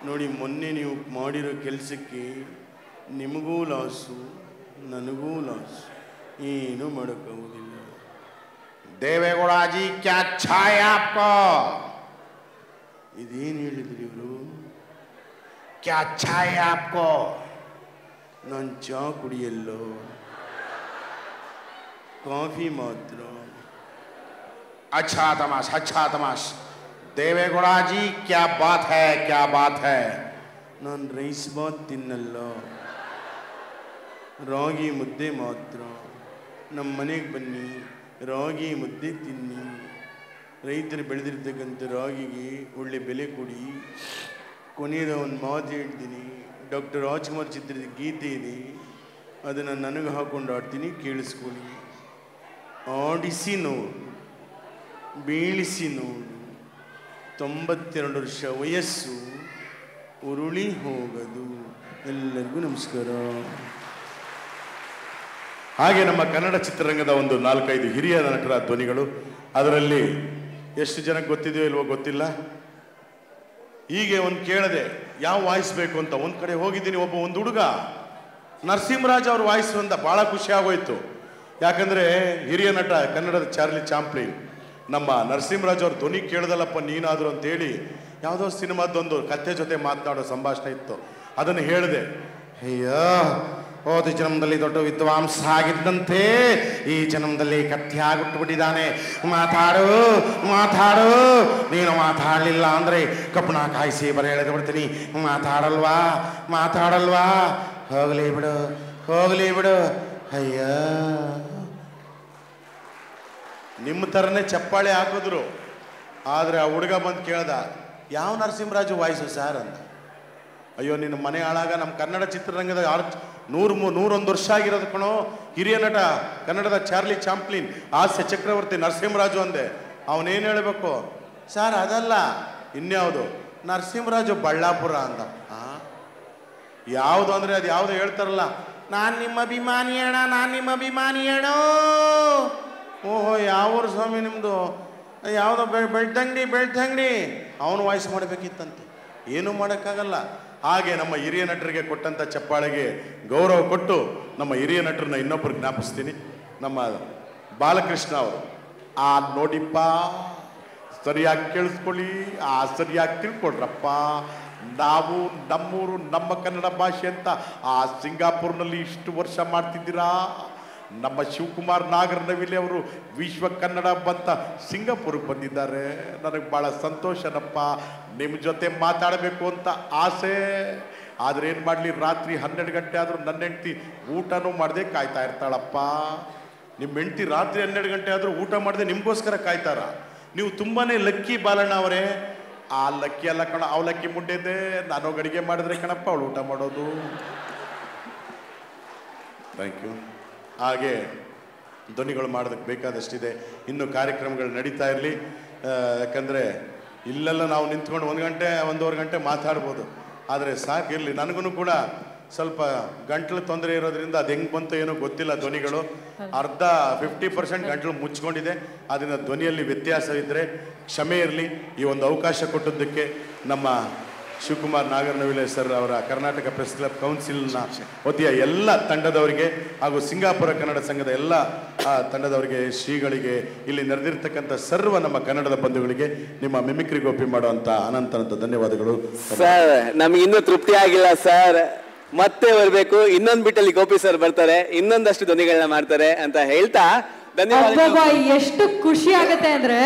ನೋಡಿ, ಮೊನ್ನೆ ನೀವು ಮಾಡಿರೋ ಕೆಲಸಕ್ಕೆ ನಿಮಗೂ ಲಾಸು, ನನಗೂ ಲಾಸು, ಏನೂ ಮಾಡೋಕ್ಕಾಗೋದಿಲ್ಲ. ದೇವೇಗೌಡ ಜಿ ಕ್ಯಾ ಛಾಯ ಆಪ್ಕೋ? ಇದೇನು ಹೇಳಿದ್ರಿ ಇವರು? ಕ್ಯಾ ಛಾಯ ಆಪ್ಕೋ? ನಾನು ಚಾ ಕುಡಿಯಲ್ಲೋ, ಕಾಫಿ ಮಾತ್ರ. अच्छा तमाश। देवेगौड़ा जी क्या बात है? ನಾನು ರೈಸ್ ಬಾತ್ ತಿನ್ನಲ್ಲ, ರಾಗಿ ಮುದ್ದೆ ಮಾತ್ರ. ನಮ್ಮ ಮನೆಗೆ ಬನ್ನಿ, ರಾಗಿ ಮುದ್ದೆ ತಿನ್ನಿ. ರೈತರು ಬೆಳೆದಿರ್ತಕ್ಕಂಥ ರಾಗಿಗೆ ಒಳ್ಳೆ ಬೆಲೆ ಕೊಡಿ. ಕೊನೆಯದ ಒಂದು ಮಾತು ಹೇಳ್ತೀನಿ, ಡಾಕ್ಟರ್ ರಾಜ್ಕುಮಾರ್ ಚಿತ್ರದ ಗೀತೆ ಇದೆ, ಅದನ್ನು ನನಗೆ ಹಾಕೊಂಡು ಆಡ್ತೀನಿ, ಕೇಳಿಸ್ಕೊಳ್ಳಿ. ಆಡಿಸಿ ನೋಡು. ಬೀಳಿಸಿ ನೋಡು, 92 ವರ್ಷ ವಯಸ್ಸು, ಉರುಳಿ ಹೋಗದು. ಎಲ್ಲರಿಗೂ ನಮಸ್ಕಾರ. ಹಾಗೆ ನಮ್ಮ ಕನ್ನಡ ಚಿತ್ರರಂಗದ ಒಂದು 4-5 ಹಿರಿಯ ನಟರ ಧ್ವನಿಗಳು. ಅದರಲ್ಲಿ ಎಷ್ಟು ಜನಕ್ಕೆ ಗೊತ್ತಿದೆಯೋ ಇಲ್ವೋ ಗೊತ್ತಿಲ್ಲ. ಹೀಗೆ ಒಂದು ಕೇಳದೆ ಯಾವ ವಾಯ್ಸ್ ಬೇಕು ಅಂತ ಒಂದು ಕಡೆ ಹೋಗಿದ್ದೀನಿ. ಒಂದು ಹುಡುಗ ನರಸಿಂಹರಾಜ್ ಅವ್ರ ವಾಯ್ಸ್ ಅಂತ ಭಾಳ ಖುಷಿ ಆಗೋಯ್ತು. ಯಾಕಂದರೆ ಹಿರಿಯ ನಟ ಕನ್ನಡದ ಚಾರ್ಲಿ ಚಾಂಪ್ಲಿನ್ ನಮ್ಮ ನರಸಿಂಹರಾಜ್ ಅವ್ರ ಧ್ವನಿ ಕೇಳ್ದಲ್ಲಪ್ಪ ನೀನಾದ್ರು ಅಂತೇಳಿ ಯಾವುದೋ ಸಿನಿಮಾದೊಂದು ಕಥೆ ಜೊತೆ ಮಾತನಾಡೋ ಸಂಭಾಷಣೆ ಇತ್ತು, ಅದನ್ನು ಹೇಳಿದೆ. ಅಯ್ಯೋ, ಹೋದ ಜನ್ಮದಲ್ಲಿ ದೊಡ್ಡ ವಿದ್ವಾಂಸ ಆಗಿದ್ದಂತೆ ಈ ಜನ್ಮದಲ್ಲಿ ಕತ್ತಿ ಆಗಿಬಿಟ್ಟಿದ್ದಾನೆ. ಮಾತಾಡು ಮಾತಾಡು, ನೀನು ಮಾತಾಡಲಿಲ್ಲ ಅಂದರೆ ಕಬ್ಬಣ ಕಾಯಿಸಿ ಬರ ಎಳೆದು ಬಿಡ್ತೀನಿ. ಮಾತಾಡಲ್ವಾ ಮಾತಾಡಲ್ವಾ, ಹೋಗಲಿ ಬಿಡು ಹೋಗಲಿ ಬಿಡು. ಅಯ್ಯ, ನಿಮ್ಮ ಥರನೇ ಚಪ್ಪಾಳೆ ಹಾಕಿದ್ರು. ಆದರೆ ಆ ಹುಡುಗ ಬಂದು ಕೇಳ್ದ, ಯಾವ ನರಸಿಂಹರಾಜು ವಾಯ್ಸು ಸರ್ ಅಂತ. ಅಯ್ಯೋ, ನಿನ್ನ ಮನೆ ಹಾಳಾಗ ನಮ್ಮ ಕನ್ನಡ ಚಿತ್ರರಂಗದ 101 ವರ್ಷ ಆಗಿರೋದು ಕಣೋ. ಹಿರಿಯ ನಟ ಕನ್ನಡದ ಚಾರ್ಲಿ ಚಾಂಪ್ಲಿನ್, ಹಾಸ್ಯ ಚಕ್ರವರ್ತಿ ನರಸಿಂಹರಾಜು ಅಂದೆ. ಅವನೇನು ಹೇಳಬೇಕು ಸರ್, ಅದಲ್ಲ ಇನ್ಯಾವುದು ನರಸಿಂಹರಾಜು ಬಳ್ಳಾಪುರ ಅಂದ. ಯಾವುದು ಅಂದರೆ ಅದು ಯಾವುದು ಹೇಳ್ತಾರಲ್ಲ, ನಾನು ನಿಮ್ಮ ಅಭಿಮಾನಿ ಅಣ್ಣ, ನಾನು ನಿಮ್ಮ ಅಭಿಮಾನಿ ಅಣ್ಣ. ಓಹೋ, ಯಾವ ಸ್ವಾಮಿ ನಿಮ್ಮದು? ಯಾವುದೋ ಬೆಳ್ತಂಗಡಿ ಅವನು ವಾಯ್ಸ್ ಮಾಡಬೇಕಿತ್ತಂತೆ. ಏನೂ ಮಾಡೋಕ್ಕಾಗಲ್ಲ. ಹಾಗೆ ನಮ್ಮ ಹಿರಿಯ ನಟರಿಗೆ ಕೊಟ್ಟಂಥ ಚಪ್ಪಾಳೆಗೆ ಗೌರವ ಕೊಟ್ಟು ನಮ್ಮ ಹಿರಿಯ ನಟರನ್ನ ಇನ್ನೊಬ್ಬರು ಜ್ಞಾಪಿಸ್ತೀನಿ. ನಮ್ಮ ಬಾಲಕೃಷ್ಣ ಅವರು, ಆ ನೋಡಿಪ್ಪ, ಸರಿಯಾಗಿ ಕೇಳಿಸ್ಕೊಳ್ಳಿ, ಸರಿಯಾಗಿ ತಿಳ್ಕೊಳ್ರಪ್ಪ, ನಾವು ನಮ್ಮೂರು ನಮ್ಮ ಕನ್ನಡ ಭಾಷೆ ಅಂತ ಆ ಸಿಂಗಾಪುರ್ನಲ್ಲಿ ಇಷ್ಟು ವರ್ಷ ಮಾಡ್ತಿದ್ದೀರಾ. ನಮ್ಮ ಶಿವಕುಮಾರ್ ನಾಗರನವಿಲೆ ಅವರು ವಿಶ್ವ ಕನ್ನಡ ಅಂತ ಸಿಂಗಾಪುರ್ಗೆ ಬಂದಿದ್ದಾರೆ. ನನಗೆ ಭಾಳ ಸಂತೋಷನಪ್ಪ, ನಿಮ್ಮ ಜೊತೆ ಮಾತಾಡಬೇಕು ಅಂತ ಆಸೆ. ಆದರೆ ಏನು ಮಾಡಲಿ, ರಾತ್ರಿ 12 ಗಂಟೆ ಆದರೂ ನನ್ನ ಹೆಂಡ್ತಿ ಊಟನೂ ಮಾಡದೆ ಕಾಯ್ತಾ ಇರ್ತಾಳಪ್ಪ. ನಿಮ್ಮ ಹೆಂಡ್ತಿ ರಾತ್ರಿ 12 ಗಂಟೆ ಆದರೂ ಊಟ ಮಾಡದೆ ನಿಮಗೋಸ್ಕರ ಕಾಯ್ತಾರ. ನೀವು ತುಂಬಾ ಲಕ್ಕಿ ಬಾಲಣ್ಣ ಅವರೇ. ಆ ಲಕ್ಕಿ ಅಲ್ಲ ಕಣ, ಅವಲಕ್ಕಿ ಮುಂಡೆದೆ. ನಾನು ಅಡುಗೆ ಮಾಡಿದ್ರೆ ಕಣಪ್ಪ ಅವಳು ಊಟ ಮಾಡೋದು. Thank you. ಹಾಗೆ ಧ್ವನಿಗಳು ಮಾಡೋದಕ್ಕೆ ಬೇಕಾದಷ್ಟಿದೆ. ಇನ್ನು ಕಾರ್ಯಕ್ರಮಗಳು ನಡೀತಾ ಇರಲಿ. ಯಾಕಂದರೆ ಇಲ್ಲೆಲ್ಲ ನಾವು ನಿಂತ್ಕೊಂಡು 1 ಗಂಟೆ 1.5 ಗಂಟೆ ಮಾತಾಡ್ಬೋದು. ಆದರೆ ಸಾಕಿರಲಿ. ನನಗೂ ಕೂಡ ಸ್ವಲ್ಪ ಗಂಟ್ಲು ತೊಂದರೆ ಇರೋದ್ರಿಂದ ಅದು ಹೆಂಗೆ ಬಂತು ಏನೋ ಗೊತ್ತಿಲ್ಲ. ಧ್ವನಿಗಳು 50% ಗಂಟ್ಲು ಮುಚ್ಕೊಂಡಿದೆ. ಅದರಿಂದ ಧ್ವನಿಯಲ್ಲಿ ವ್ಯತ್ಯಾಸ ಇದ್ದರೆ ಕ್ಷಮೆ ಇರಲಿ. ಈ ಒಂದು ಅವಕಾಶ ಕೊಟ್ಟದ್ದಕ್ಕೆ ನಮ್ಮ ಶಿವಕುಮಾರ್ ನಾಗರನವಿಲೆ ಸರ್ ಅವರ ಕರ್ನಾಟಕ ಪ್ರೆಸ್ ಕ್ಲಬ್ ಕೌನ್ಸಿಲ್ನ ವತಿಯ ಎಲ್ಲ ತಂಡದವರಿಗೆ ಹಾಗೂ ಸಿಂಗಾಪುರ ಕನ್ನಡ ಸಂಘದ ಎಲ್ಲ ತಂಡದವರಿಗೆ, ಶ್ರೀಗಳಿಗೆ, ಇಲ್ಲಿ ನೆರೆದಿರ್ತಕ್ಕಂಥ ಸರ್ವ ನಮ್ಮ ಕನ್ನಡದ ಬಂಧುಗಳಿಗೆ ನಿಮ್ಮ ಮಿಮಿಕ್ರಿ ಗೋಪಿ ಮಾಡುವಂಥ ಅನಂತ ಧನ್ಯವಾದಗಳು. ಸರ್, ನಮ್ಗೆ ಇನ್ನೂ ತೃಪ್ತಿ ಆಗಿಲ್ಲ ಸರ್, ಮತ್ತೆ ಬರಬೇಕು. ಇನ್ನೊಂದು ಬಿಟ್ಟಲ್ಲಿ ಗೋಪಿ ಸರ್ ಬರ್ತಾರೆ, ಇನ್ನೊಂದಷ್ಟು ಧ್ವನಿಗಳನ್ನ ಮಾಡ್ತಾರೆ ಅಂತ ಹೇಳ್ತಾ ಧನ್ಯವಾದ. ಎಷ್ಟು ಖುಷಿ ಆಗುತ್ತೆ ಅಂದ್ರೆ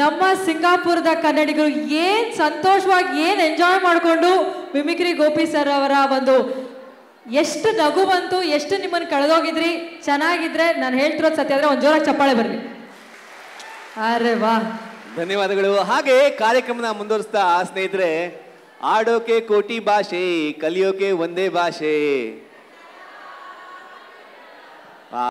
ನಮ್ಮ ಸಿಂಗಾಪುರದ ಕನ್ನಡಿಗರು ಏನ್ ಸಂತೋಷವಾಗಿ ಏನ್ ಎಂಜಾಯ್ ಮಾಡಿಕೊಂಡು ಮಿಮಿಕ್ರಿ ಗೋಪಿ ಸರ್ ಅವರ ಒಂದು ಎಷ್ಟು ನಗು ಬಂತು, ಎಷ್ಟು ನಿಮ್ಮನ್ನು ಕಳೆದೋಗಿದ್ರಿ. ಚೆನ್ನಾಗಿದ್ರೆ ನಾನು ಹೇಳ್ತಿರೋದು ಸತ್ಯ ಆದ್ರೆ ಒಂದು ಜೋರಾಗಿ ಚಪ್ಪಾಳೆ ಬರಲಿ. ಅರೆ ವಾ, ಧನ್ಯವಾದಗಳು. ಹಾಗೆ ಕಾರ್ಯಕ್ರಮನ ಮುಂದುವರಿಸ್ತಾ ಸ್ನೇಹಿತರೆ, ಆಡೋಕೆ ಕೋಟಿ ಭಾಷೆ, ಕಲಿಯೋಕೆ ಒಂದೇ ಭಾಷೆ.